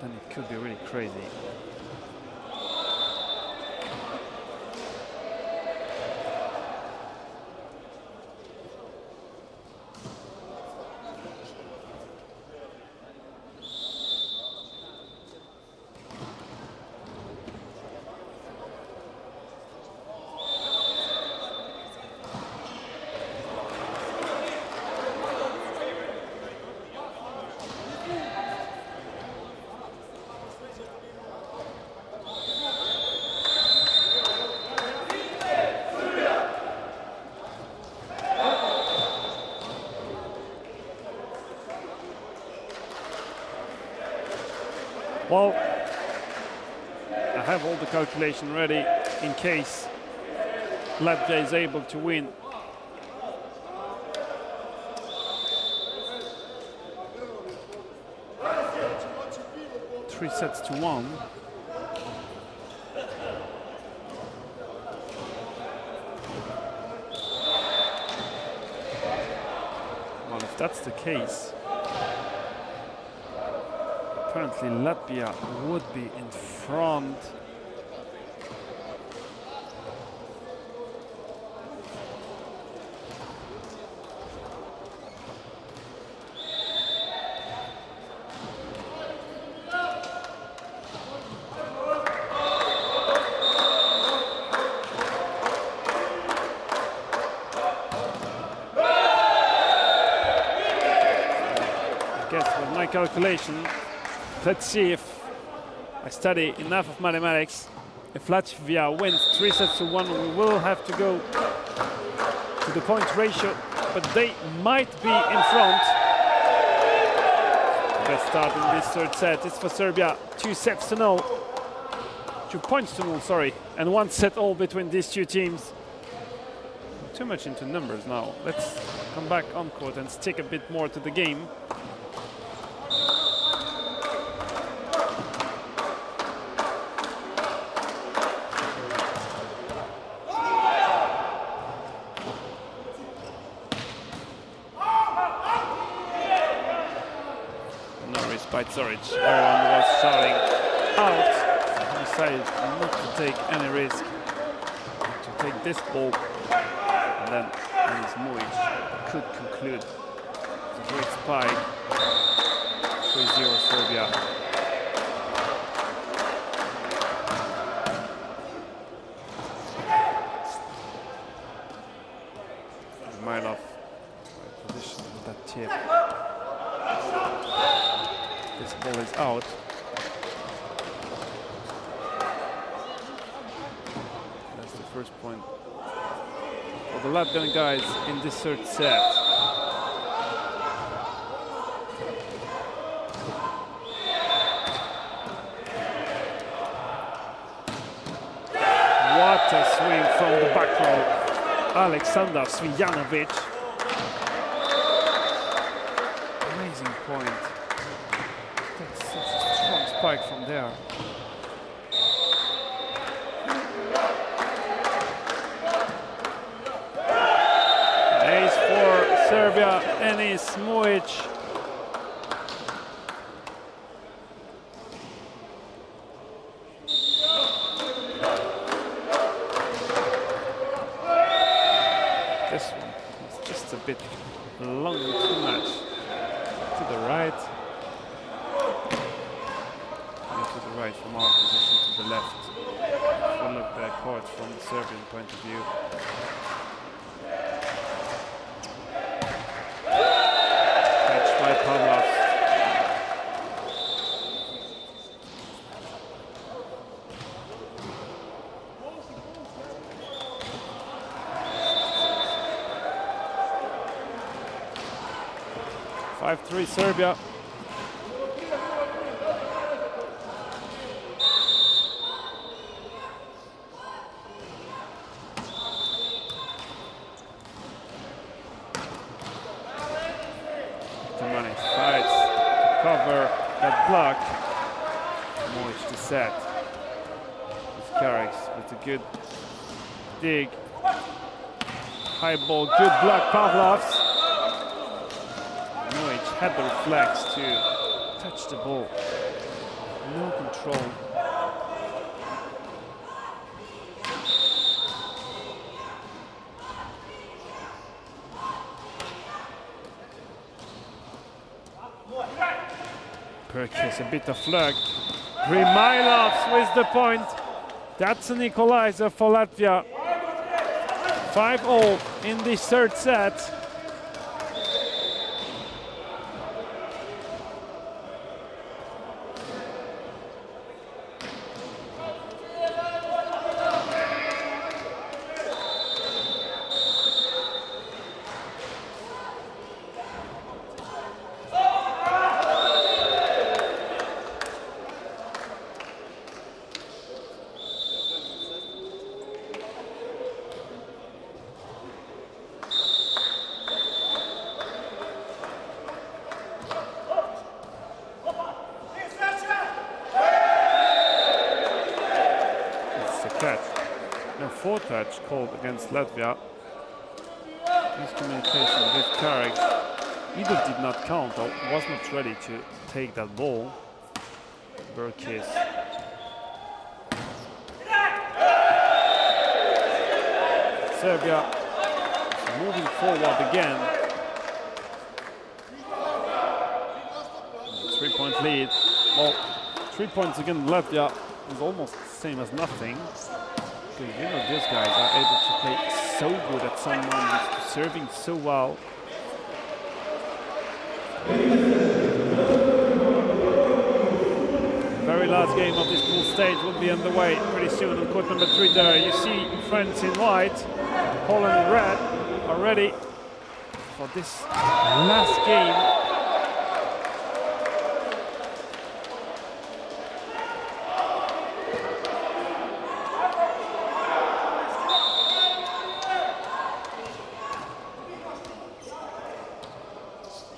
then it could be really crazy. Well, I have all the calculation ready in case Latvia is able to win. Three sets to 1. Well, if that's the case, apparently Latvia would be in front. Calculation. Let's see if I study enough of mathematics. If Latvia wins 3 sets to 1, we will have to go to the point ratio, but they might be in front. Best start in this third set is for Serbia. 2 sets to 0. 2 points to 0, sorry, and 1 set all between these two teams. Too much into numbers now. Let's come back on court and stick a bit more to the game. Sorry, everyone was shouting out. He decided not to take any risk, to take this ball, and then Denis Mujic could conclude a great spike. 3-0 Serbia. Milov position with that tip. This ball is out. That's the first point for the Latvian guys in this third set. What a swing from the back row. Aleksandar Svijanovic. Amazing point. That's such a strong spike from there. Ace for Serbia, Denis Mujic. This one is just a bit long and too much to the right. Right from our position to the left. Full of the court from the Serbian point of view. Catch by Pavlov. (5-3) Serbia. Block. Mujic to set. With Carriks with a good dig. High ball, good block, Pavlovs. Mujic had the reflex to touch the ball. No control. Perkis, a bit of luck. Grimailovs with the point. That's an equalizer for Latvia. 5-0 in this third set. touch called against Latvia. Miscommunication with Karek. Either did not count or was not ready to take that ball. Burkis. Serbia moving forward again. 3-point lead. Well, 3 points against Latvia is almost the same as nothing. Because you know these guys are able to play so good at some moments, serving so well. Very last game of this pool stage will be underway pretty soon on court number 3 there. You see France in white, Holland in red are ready for this last game.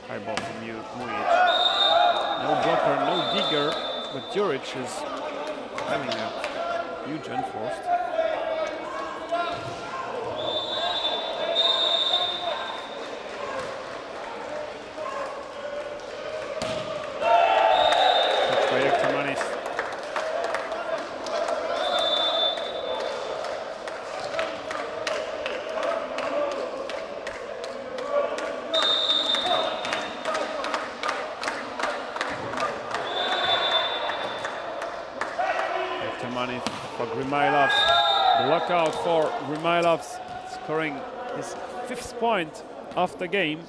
High ball from Mujic. No blocker, no digger, but Győr is having a huge unforced. Money for Grimailovs. Block out for Grimailovs, scoring his 5th point of the game.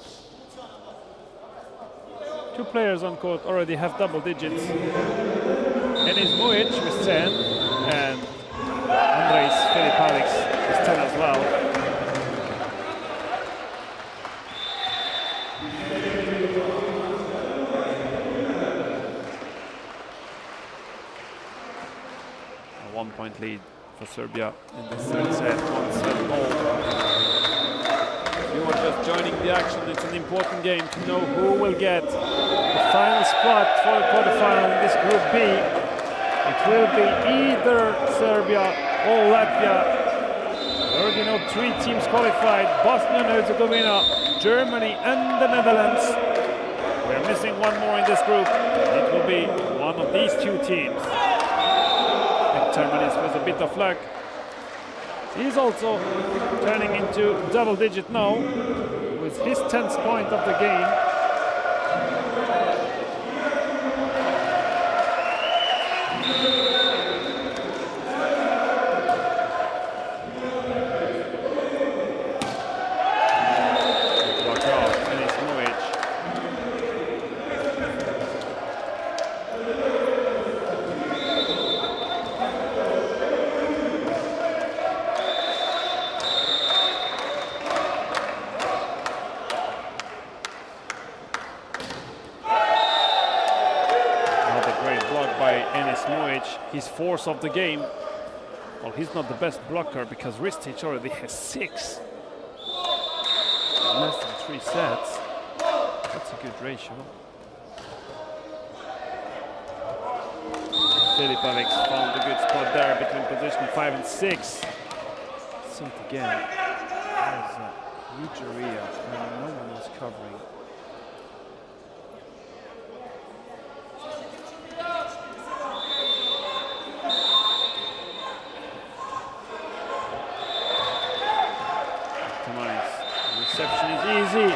2 players on court already have double digits. And it's Mujic with 10, and Andrejs Filipaliks with 10 as well. A 1-point lead for Serbia in this third set, 1-set ball. If you are just joining the action, it's an important game to know who will get the final spot for the quarterfinal in this Group B. It will be either Serbia or Latvia. We already know 3 teams qualified: Bosnia and Herzegovina, Germany and the Netherlands. We're missing one more in this group. It will be one of these 2 teams. Termanis with a bit of luck. He's also turning into double digit now with his 10th point of the game. Block out, and it's Mujic. Mujic, his 4th of the game. Well, he's not the best blocker because Ristic already has 6. Less than 3 sets. That's a good ratio. Filipaliks found a good spot there between position 5 and 6. See it again. There's a huge area where no one was covering. Reception is easy.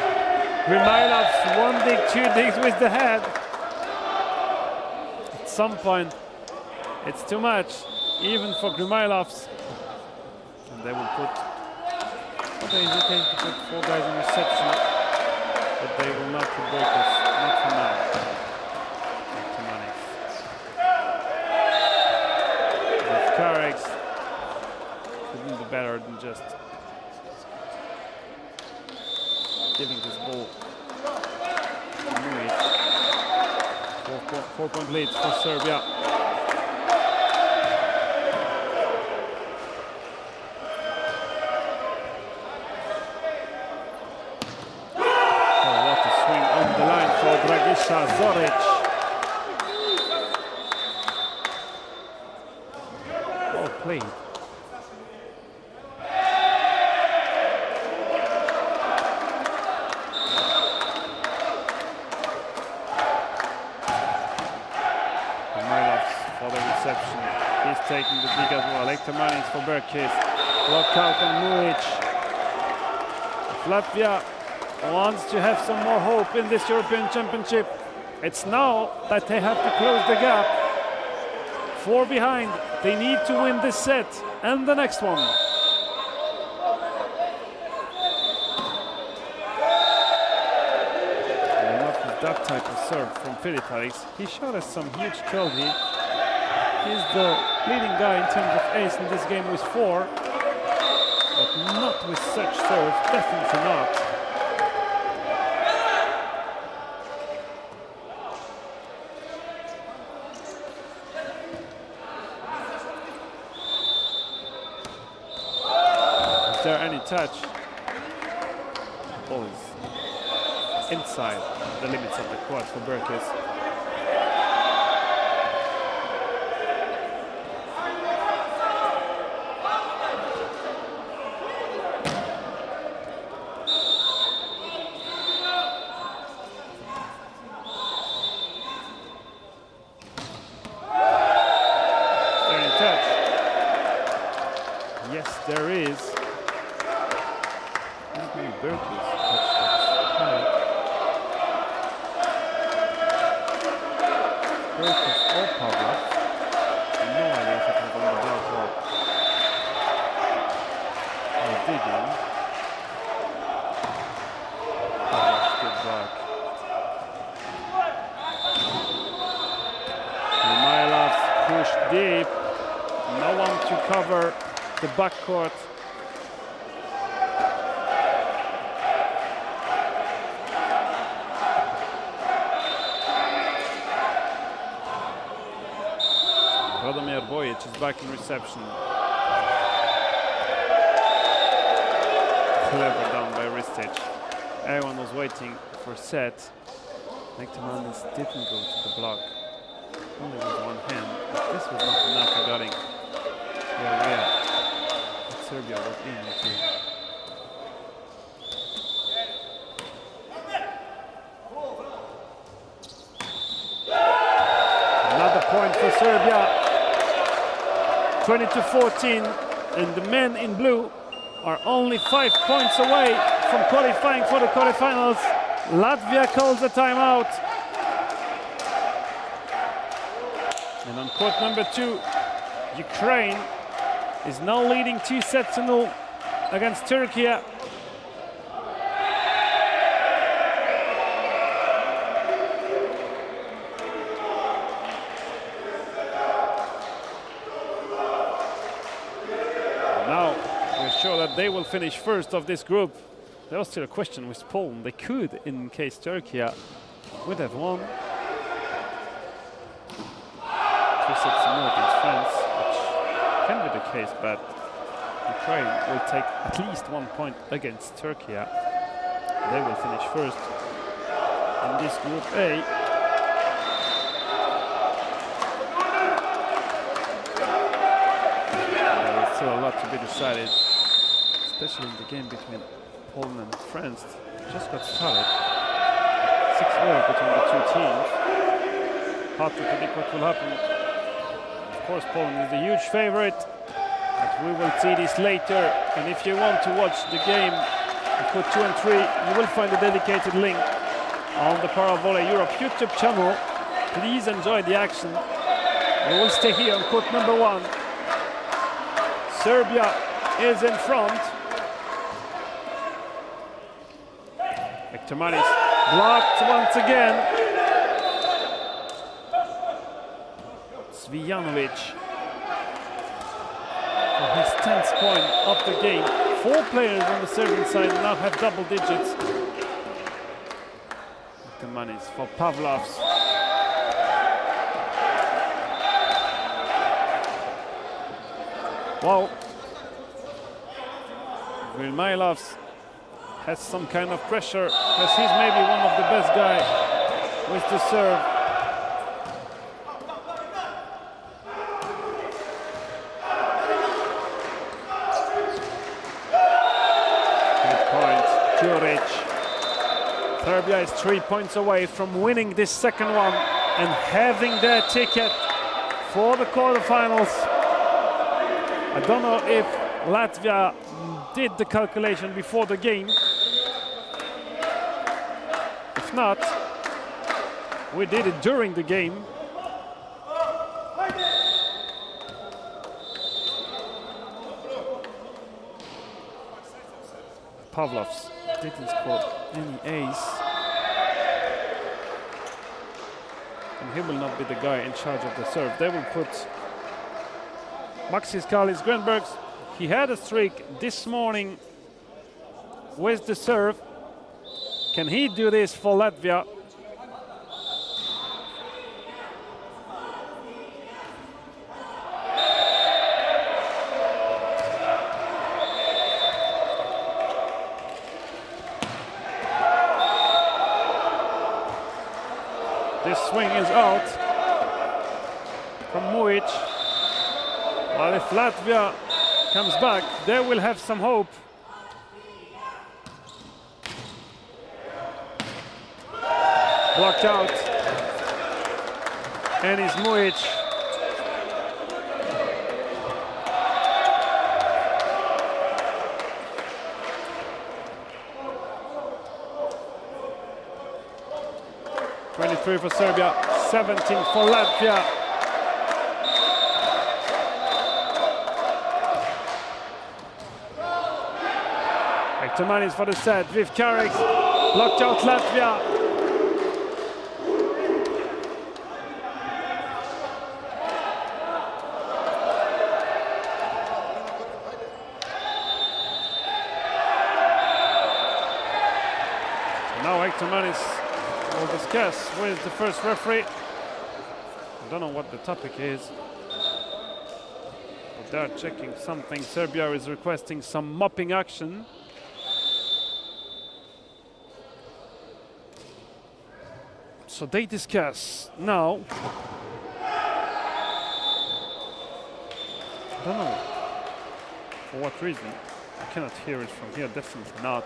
Grimailovs, 1 dig, 2 digs with the head. At some point, it's too much, even for Grimailovs. And they will put. Okay, it's okay to put 4 guys in reception, but they will not put breakers, not for now. With Karek, couldn't be better than just giving this ball to Mujic. 4-point lead for Serbia. Oh, what a swing on the line for Dragiša Zoric. Well played. reception. He's taking the dig as well. Ektermanis for Berkis. Block out on Muic. If Latvia wants to have some more hope in this European Championship, it's now that they have to close the gap. 4 behind. They need to win this set and the next one. That type of serve from Filipparis. He showed us some huge quality. He's the leading guy in terms of ace in this game with 4, but not with such serve, definitely not. Is there any touch? Ball is inside the limits of the court for Berkis. Is there any touch? Yes, there is. Berkis. Berkis or Pavlov. No idea if it was on the block or digging. Pavlov's good block. Mailov's pushed deep. No one to cover the backcourt. Bojic is back in reception. Clever down by Ristic. Everyone was waiting for set. Ektermanis didn't go to the block. Only with one hand. But this was not enough regarding the area that Serbia was into. Another point for Serbia. 20-14, and the men in blue are only 5 points away from qualifying for the quarterfinals. Latvia calls a timeout. And on court number 2, Ukraine is now leading 2-0 against Turkey. Sure that they will finish first of this group. There was still a question with Poland. They could, in case Turkey would have won. 2-6 against France, which can be the case, but Ukraine will take at least 1 point against Turkey. They will finish first in this Group A. There is still a lot to be decided, especially in the game between Poland and France. Just got started. 6-0 between the two teams. Hard to predict what will happen. Of course, Poland is a huge favorite, but we will see this later. And if you want to watch the game on court 2 and 3, you will find a dedicated link on the Volleyball Europe YouTube channel. Please enjoy the action. We will stay here on court number 1. Serbia is in front. Ektermanis blocked once again. Zvijanovic for his 10th point of the game. 4 players on the Serbian side now have double digits. Ektermanis for Pavlovs. Wow. Vilmailovs has some kind of pressure because he's maybe one of the best guys with the serve. Good point, Győr. Serbia is 3 points away from winning this second one and having their ticket for the quarterfinals. I don't know if Latvia did the calculation before the game. If not, we did it during the game. Pavlovs didn't score any ace. And he will not be the guy in charge of the serve. They will put Maxis Kalis Grenbergs. He had a streak this morning with the serve. Can he do this for Latvia? This swing is out from Mujic. Well, if Latvia comes back, they will have some hope. Blocked out. And it's Mujic. For Serbia, 17 for Latvia. Ektomanis for the set with Karek. Blocked out Latvia. Now Ektomanis will discuss with the first referee. I don't know what the topic is, but they're checking something. Serbia is requesting some mopping action. So they discuss now. I don't know for what reason. I cannot hear it from here, definitely not.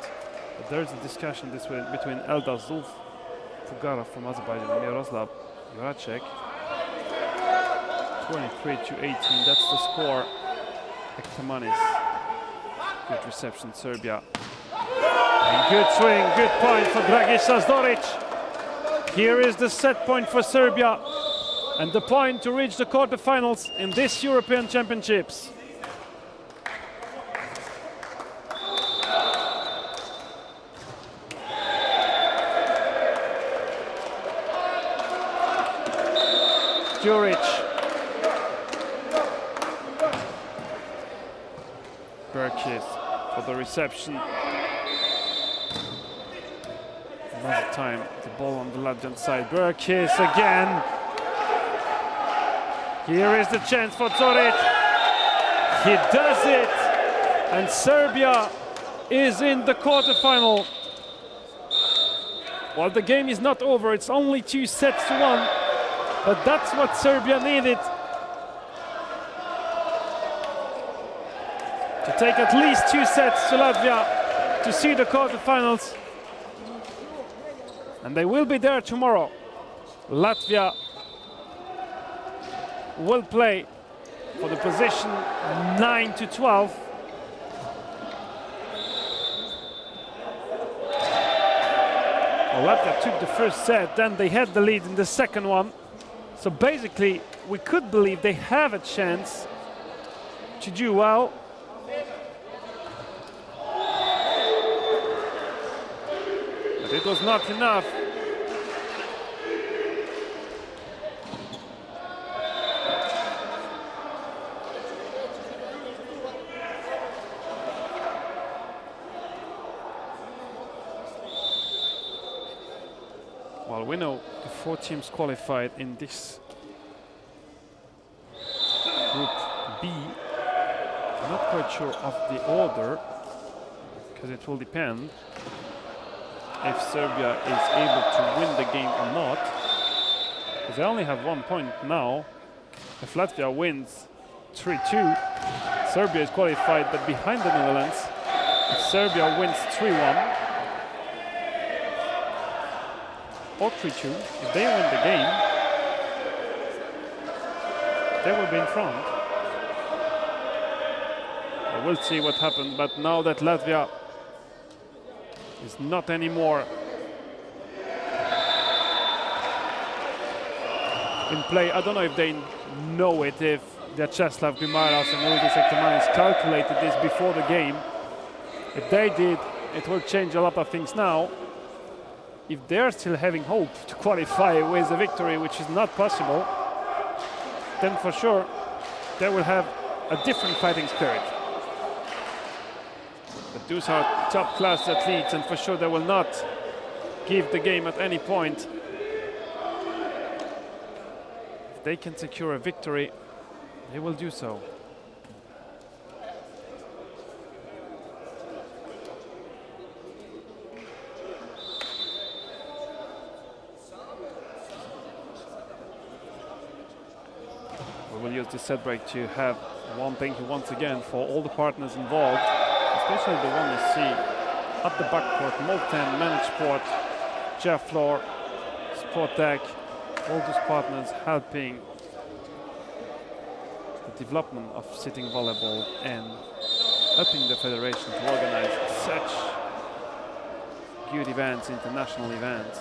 But there's a discussion this way between Eldar Zulf Fugarov from Azerbaijan and Miroslav Juracek. 23-18, that's the score. Ektomanis. Good reception, Serbia. And good swing, good point for Dragiša Zdoric. Here is the set point for Serbia and the point to reach the quarterfinals in this European Championships. Győr. Berkis for the reception. Another time, the ball on the Latvian side. Berkis again. Here is the chance for Zoric. He does it, and Serbia is in the quarterfinal. Well, the game is not over. It's only 2-1. But that's what Serbia needed to take at least 2 sets to Latvia to see the quarterfinals. And they will be there tomorrow. Latvia will play for the position 9-12. Well, Latvia took the first set, then they had the lead in the second one. So basically, we could believe they have a chance to do well. But it was not enough. Well, we know the 4 teams qualified in this Group B. I'm not quite sure of the order, because it will depend if Serbia is able to win the game or not. Because they only have 1 point now. If Latvia wins 3-2, Serbia is qualified, but behind the Netherlands. If Serbia wins 3-1, or 3-2, if they win the game, they will be in front. We'll see what happens, but now that Latvia is not anymore in play, I don't know if they know it, if Vyacheslav Grimaras and Uldis Ektomanis calculated this before the game. If they did, it will change a lot of things now. If they're still having hope to qualify with a victory, which is not possible, then for sure they will have a different fighting spirit. But those are top-class athletes, and for sure they will not give the game at any point. If they can secure a victory, they will do so. We will use this set break to have one thank you once again for all the partners involved, especially the one you see at the backcourt: Molten, Manageport, Jefflor, Sportec, all those partners helping the development of sitting volleyball and helping the federation to organize such good events, international events.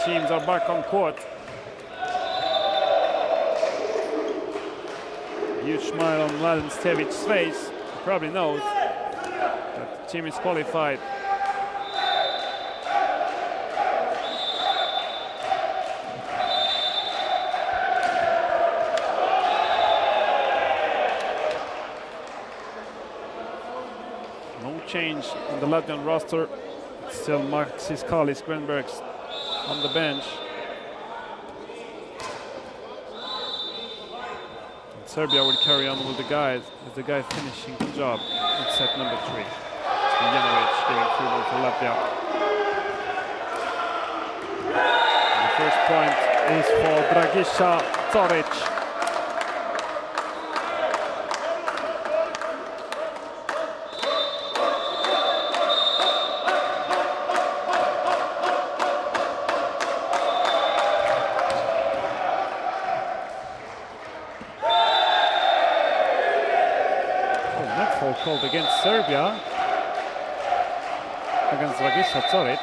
Teams are back on court. Huge smile on Mladen Stevic's face. He probably knows that the team is qualified. No change in the Latvian roster. It's still Maxis Kalis Grenbergs on the bench. And Serbia will carry on with the guys, as the guy finishing the job in set number 3. Janovic giving freeball to Latvia. And the first point is for Dragiša Coric. Called against Serbia, against Dragiša Coric.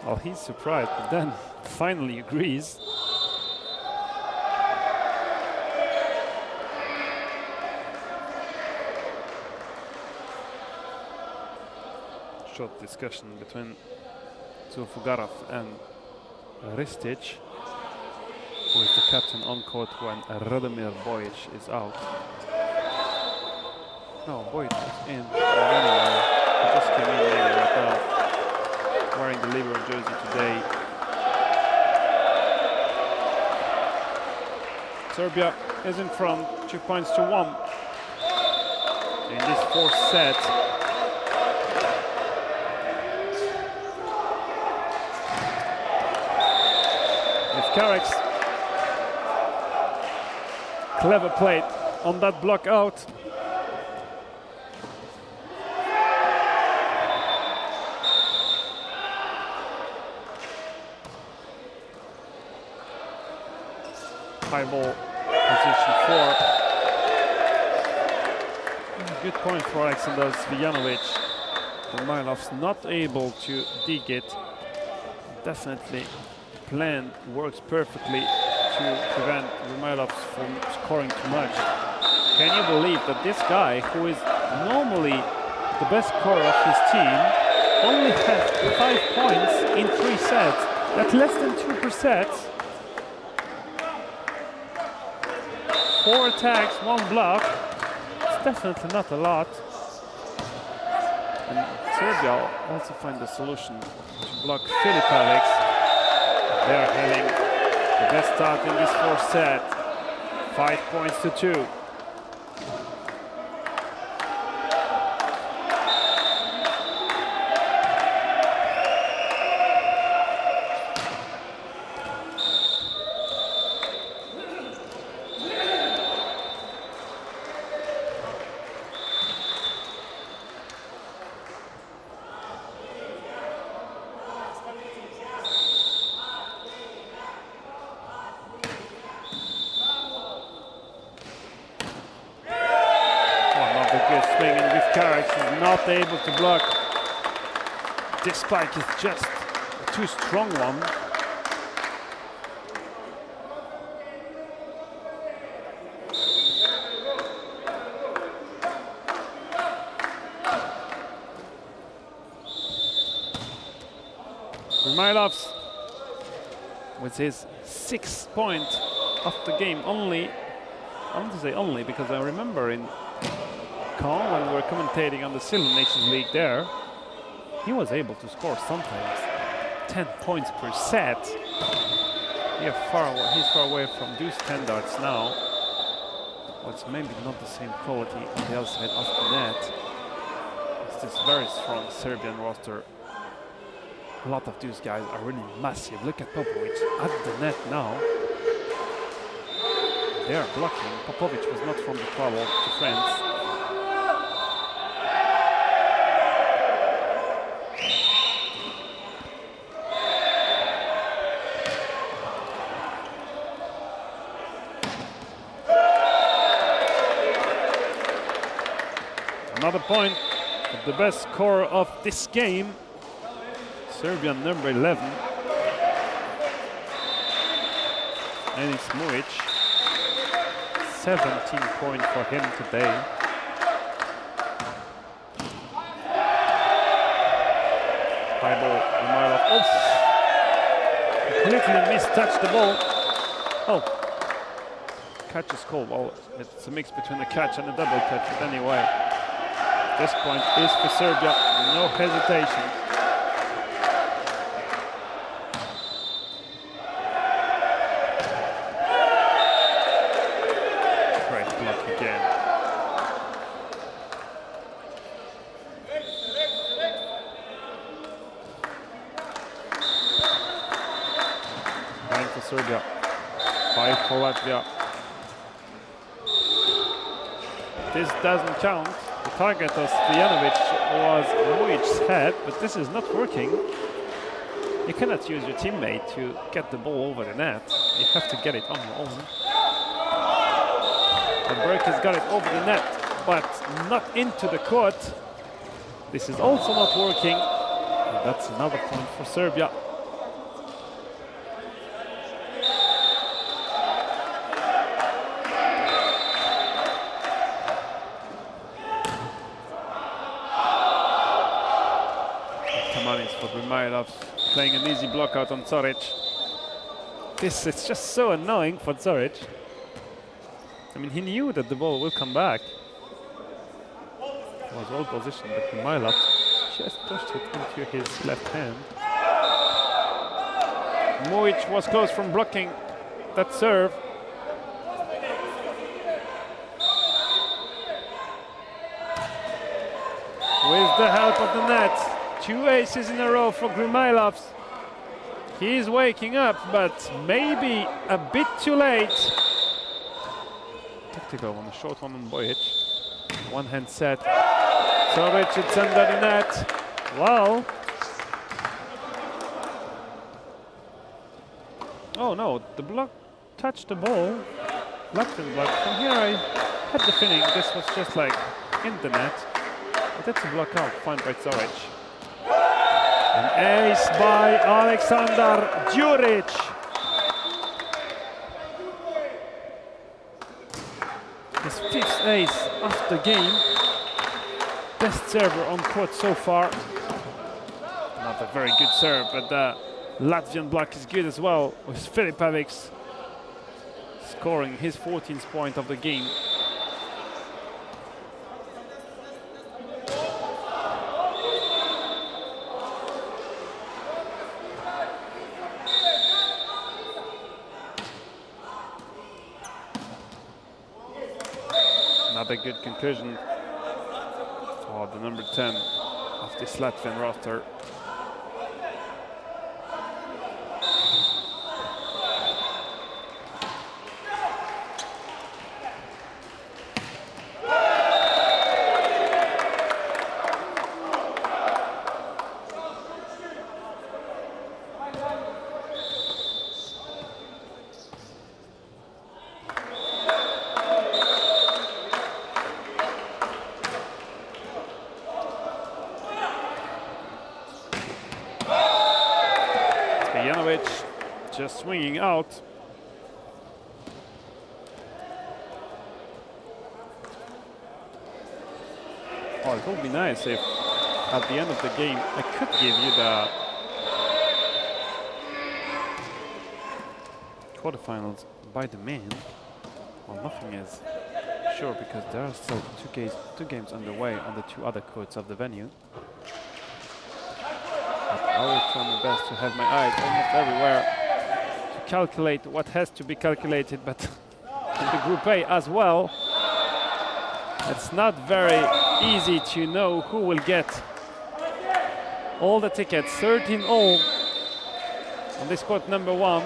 Well, he's surprised, but then finally agrees. Short discussion between Zulfugarov and Ristic, who is the captain on court when Radomir Bojic is out. No, Boyd is in. Anyway, he just came in maybe right now, wearing the Libero jersey today. Serbia is in front, 2 points to 1 in this fourth set. With Karex, clever play on that block out. High ball, position 4. Good point for Alexander Zvijanovic. Romailov's not able to dig it. Definitely plan works perfectly to prevent Romailov from scoring too much. Can you believe that this guy, who is normally the best scorer of his team, only has 5 points in 3 sets? That's less than 2%. 4 attacks, 1 block. It's definitely not a lot. And Serbia also find the solution to block Filip Alex. They're having the best start in this fourth set. 5 points to 2. able to block. This spike is just a too strong one. Remailovs with his 6th point of the game only. I want to say only because I remember in Caen when we were commentating on the Silver Nations League there, he was able to score sometimes 10 points per set. He's far away from those standards now. Well, it's maybe not the same quality on the other side of the net. It's this very strong Serbian roster. A lot of these guys are really massive. Look at Popovic at the net now. They are blocking. Popovic was not from the trouble to France. Another point of the best scorer of this game. Serbian number 11. And it's Mujic. 17 points for him today. High ball, Romailov. Oh! Completely mistouched the ball. Oh! Catch is called. Well, it's a mix between a catch and a double catch, but anyway. This point is for Serbia. No hesitation. Serbia, 5 for Latvia. This doesn't count. The target of Stojanovic was Mujic's head, but this is not working. You cannot use your teammate to get the ball over the net. You have to get it on your own. And Burke has got it over the net, but not into the court. This is also not working. And that's another point for Serbia. Playing an easy block out on Zoric. This is just so annoying for Zoric. I mean, he knew that the ball will come back. It was well positioned, but Romailov just pushed it into his left hand. Mujic was close from blocking that serve. With the help of the net. 2 aces in a row for Grumailovs. He's waking up, but maybe a bit too late. Tactical on a short one on Bojic. One hand set. Zoric, it's under the net. Wow. Oh no, the block touched the ball. Latvian block. From here I had the feeling this was just like in the net. But that's a block out, fine by Zoric. An ace by Aleksandar Győr. His 5th ace of the game. Best server on court so far. Not a very good serve, but the Latvian block is good as well, with Filipovic scoring his 14th point of the game. Another good conclusion for the number 10 of this Latvian roster. Ivanovic just swinging out. Oh, it would be nice if at the end of the game I could give you the quarterfinals by the men. Well, nothing is sure because there are still two games underway on the two other courts of the venue. But I will try my best to have my eyes almost everywhere to calculate what has to be calculated, but in the Group A as well, it's not very easy to know who will get all the tickets. 13 all on this court number 1.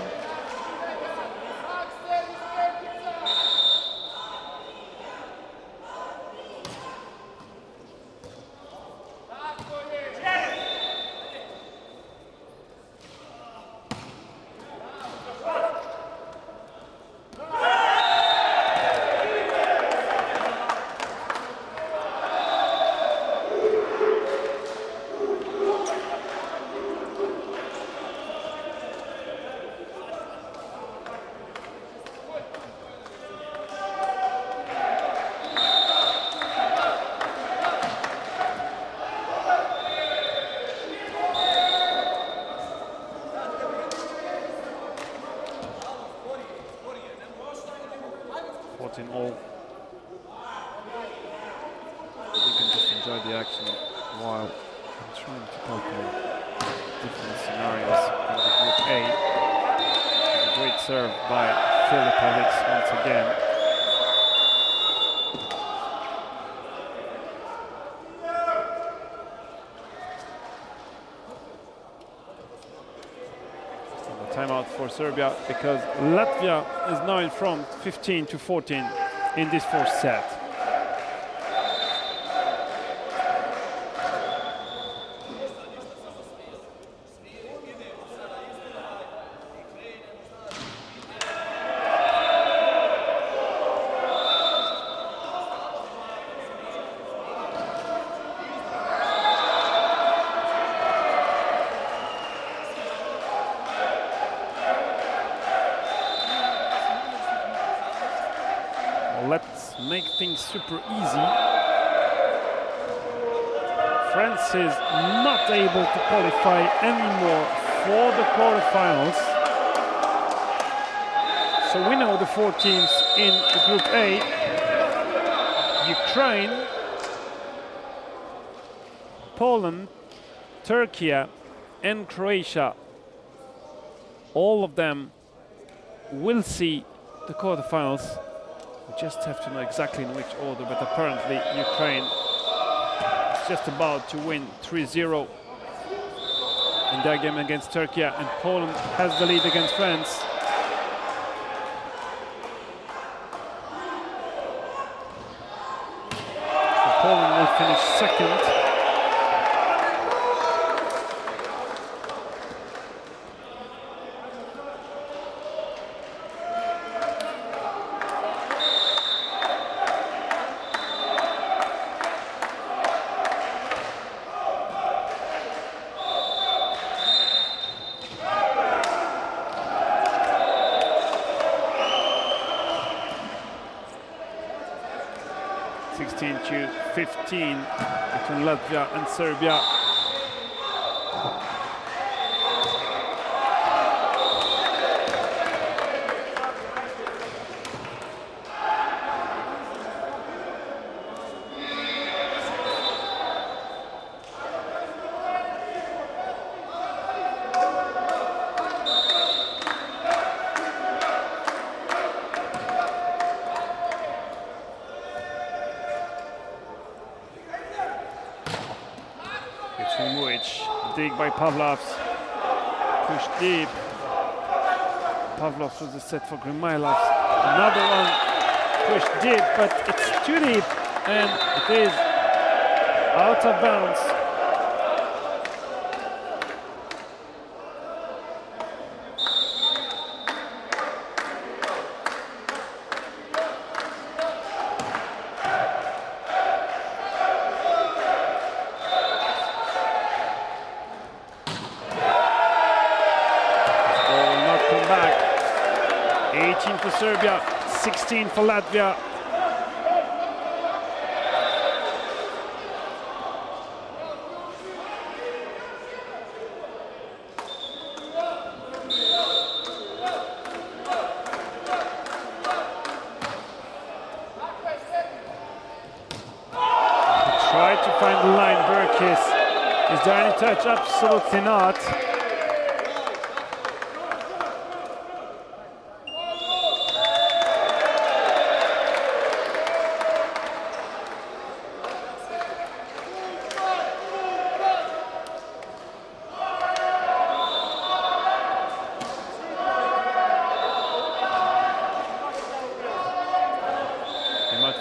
In all, you can just enjoy the action while I'm trying to calculate different scenarios in the Group A. A great serve by Filipovic once again. And a timeout for Serbia because Latvia is now in front 15-14 in this fourth set. Let's make things super easy. France is not able to qualify anymore for the quarterfinals. So we know the 4 teams in the Group A. Ukraine, Poland, Turkey and Croatia. All of them will see the quarterfinals. We just have to know exactly in which order, but apparently Ukraine is just about to win 3-0 in their game against Turkey, and Poland has the lead against France. So Poland will finish second. To 15 between Latvia and Serbia. Dig by Pavlovs, push deep. Pavlovs was a set for Grimailovs. Another one, push deep, but it's too deep, and it is out of bounds. 18 for Serbia, 16 for Latvia. Try to find the line, Burkis. Is there any touch? Absolutely not.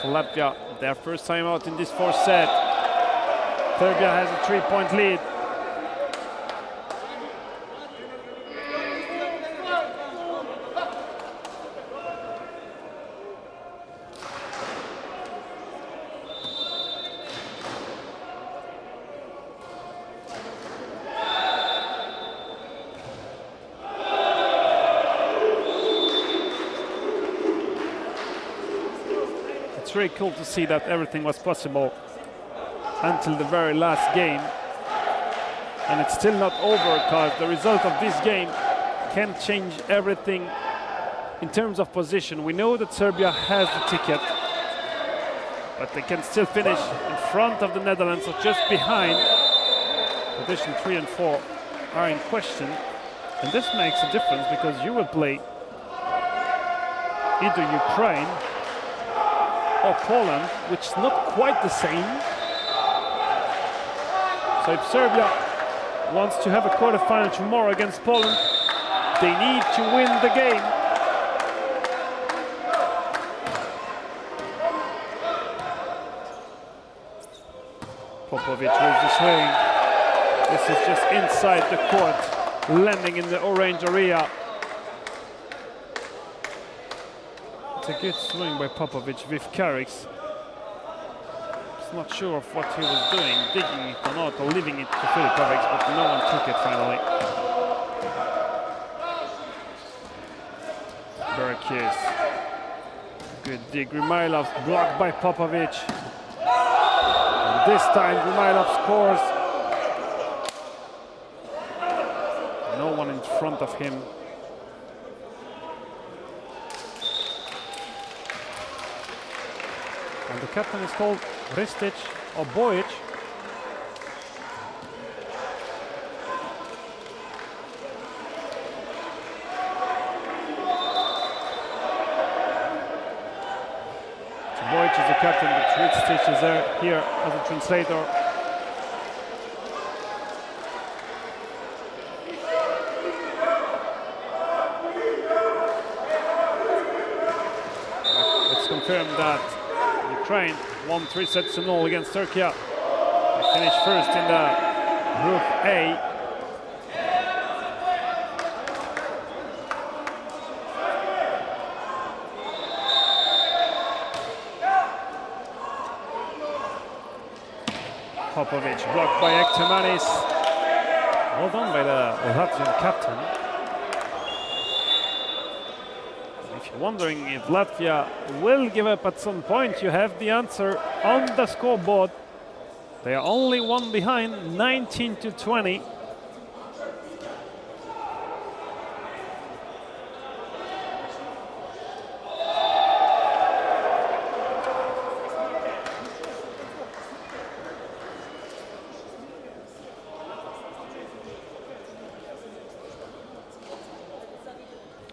For Latvia, their first time out in this fourth set. Serbia has a 3-point lead. It's really cool to see that everything was possible until the very last game, and it's still not over because the result of this game can change everything in terms of position. We know that Serbia has the ticket, but they can still finish in front of the Netherlands, or just behind. Position 3 and 4 are in question, and this makes a difference because you will play either Ukraine or Poland, which is not quite the same. So if Serbia wants to have a quarterfinal tomorrow against Poland, they need to win the game. Popovic with the swing. This is just inside the court, landing in the orange area. It's a good swing by Popovic with Karix. He's not sure of what he was doing, digging it or not, or leaving it to Filipovic, but no one took it finally. Burkis. Good dig. Rumailov blocked by Popovic. And this time Rumailov scores. No one in front of him. And the captain is called Ristic or Bojic. So Bojic is the captain, but Ristic is here as a translator. It's confirmed that Ukraine won 3-0 against Turkey. They finished first in the Group A. Popovic blocked by Ektermanis. Well done by the Latvian captain. If you're wondering if Latvia will give up at some point, you have the answer on the scoreboard. They are only one behind, 19-20.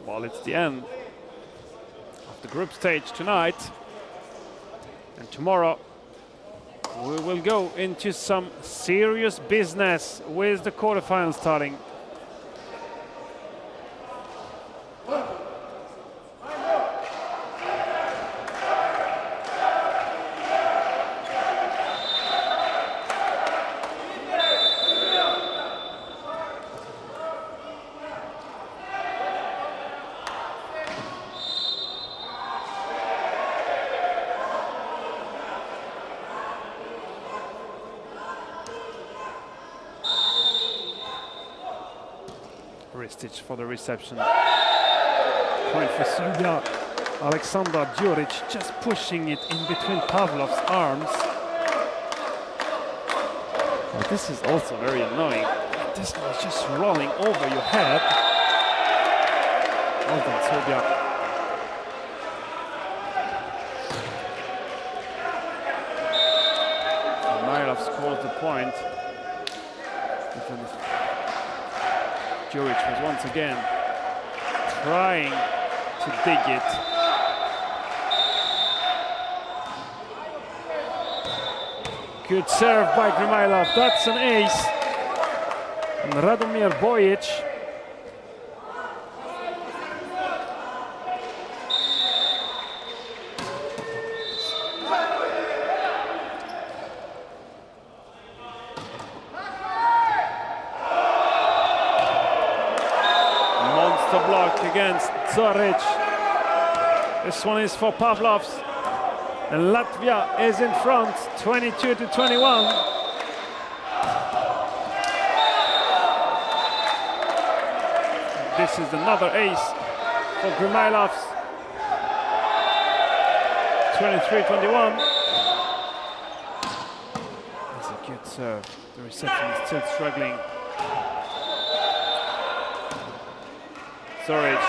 Well, it's the end of the group stage tonight, and tomorrow we will go into some serious business with the quarterfinals starting. Ristic for the reception. point for Serbia. Alexander Djuric just pushing it in between Pavlov's arms. But this is also very annoying. This was just rolling over your head. Well done, Serbia. Mylov scores the point. Győr was once again trying to dig it. Good serve by Gromylov. That's an ace. And Radomir Bojic. Monster block against Zoric. This one is for Pavlovs. And Latvia is in front, 22-21. This is another ace for Gromylovs. 23-21. That's a good serve. The reception is still struggling. Zoric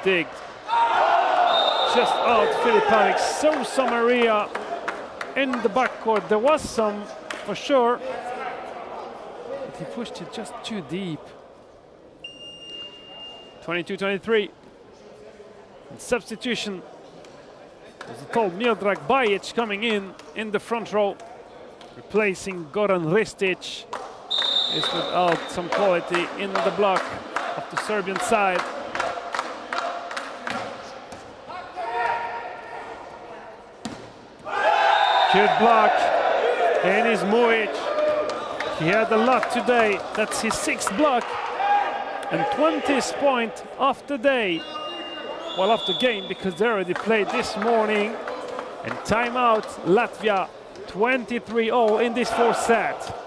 digged. Just out, Filipovic. So Maria in the backcourt. There was some, for sure, but he pushed it just too deep. 22-23. Substitution. As I told, Miodrag Bajic coming in the front row, replacing Goran Ristic. Is without some quality in the block of the Serbian side. Good block, and is Mujic. He had a lot today. That's his 6th block and 20th point of the day. Well, of the game, because they already played this morning. And timeout, Latvia 23-0 in this 4th set.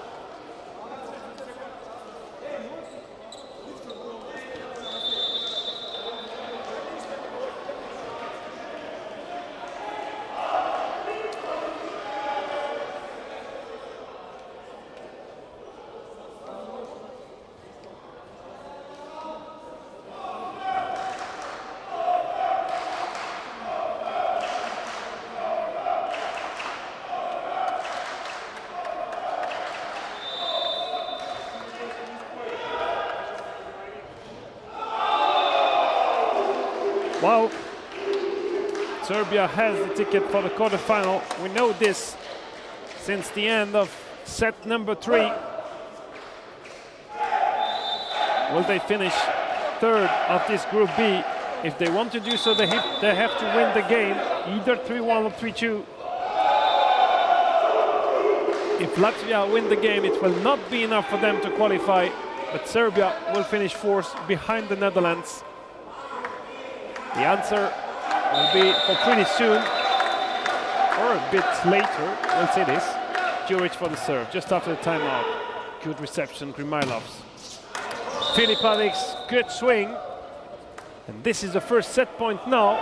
Well, Serbia has the ticket for the quarterfinal. We know this since the end of set number 3. Will they finish 3rd of this Group B? If they want to do so, they have to win the game, either 3-1 or 3-2. If Latvia win the game, it will not be enough for them to qualify, but Serbia will finish 4th behind the Netherlands. The answer will be for pretty soon, or a bit later. We'll see this. Djuric for the serve, just after the timeout. Good reception, Gromylovs. Filipavic's good swing. And this is the first set point now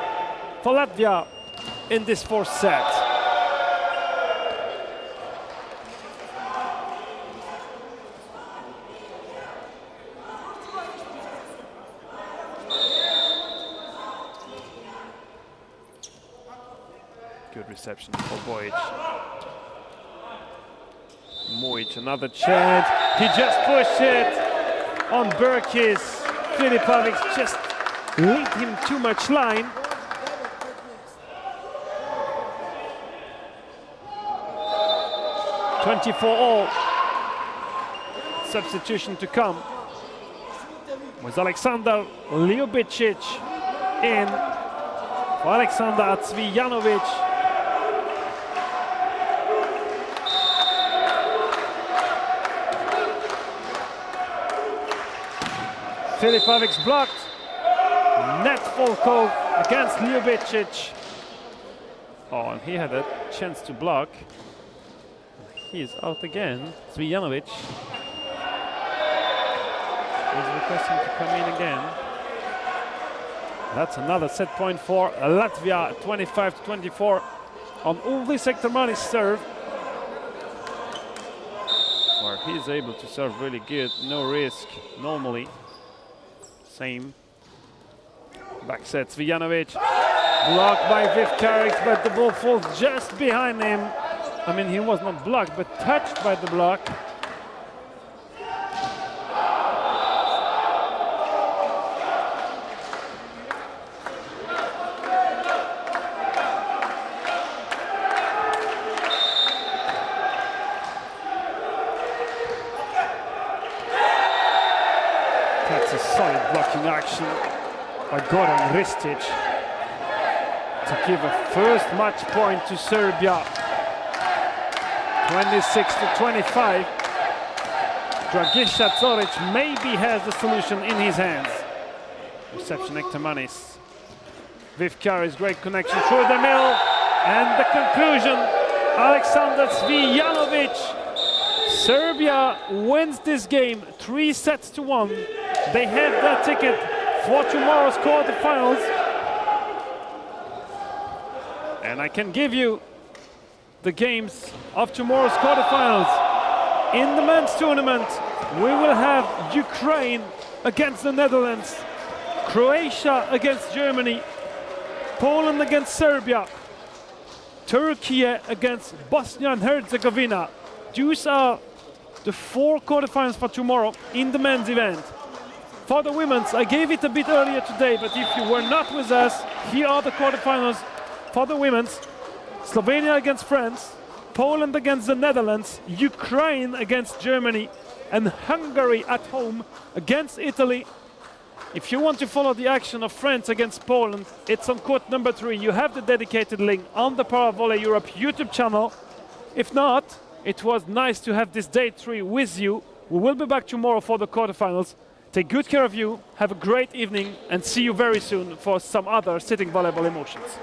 for Latvia in this 4th set. Good reception for Bojic. Mujic, another chance. He just pushed it on Berkis. Filipovic just lead him too much line. (24-all). Substitution to come. Was Alexander Ljubicic in for Alexander Cvijanovic. Filipovic's blocked. Net full call against Ljubicic. Oh, and he had a chance to block. He is out again. Cvijanovic is requesting to come in again. That's another set point for Latvia, 25-24 on Ulvi Sektormani's serve. Where he's able to serve really good, no risk normally. Same. Back set, Zvijanovic. Blocked by Vivkarix, but the ball falls just behind him. I mean, he was not blocked, but touched by the block. That's a solid blocking action by Goran Ristic to give a first match point to Serbia. 26-25. Dragiša Zoric maybe has the solution in his hands. Reception Ektermanis. Vivkarix, great connection through the middle. And the conclusion, Aleksandar Zvijanovic. Serbia wins this game 3-1. They have their ticket for tomorrow's quarterfinals. And I can give you the games of tomorrow's quarterfinals. In the men's tournament, we will have Ukraine against the Netherlands, Croatia against Germany, Poland against Serbia, Turkey against Bosnia and Herzegovina. These are the 4 quarterfinals for tomorrow in the men's event. For the women's, I gave it a bit earlier today, but if you were not with us, here are the quarterfinals for the women's. Slovenia against France, Poland against the Netherlands, Ukraine against Germany, and Hungary at home against Italy. If you want to follow the action of France against Poland, it's on court number 3. You have the dedicated link on the Power Volley Europe YouTube channel. If not, it was nice to have this day 3 with you. We will be back tomorrow for the quarterfinals. Take good care of you, have a great evening, and see you very soon for some other sitting volleyball emotions.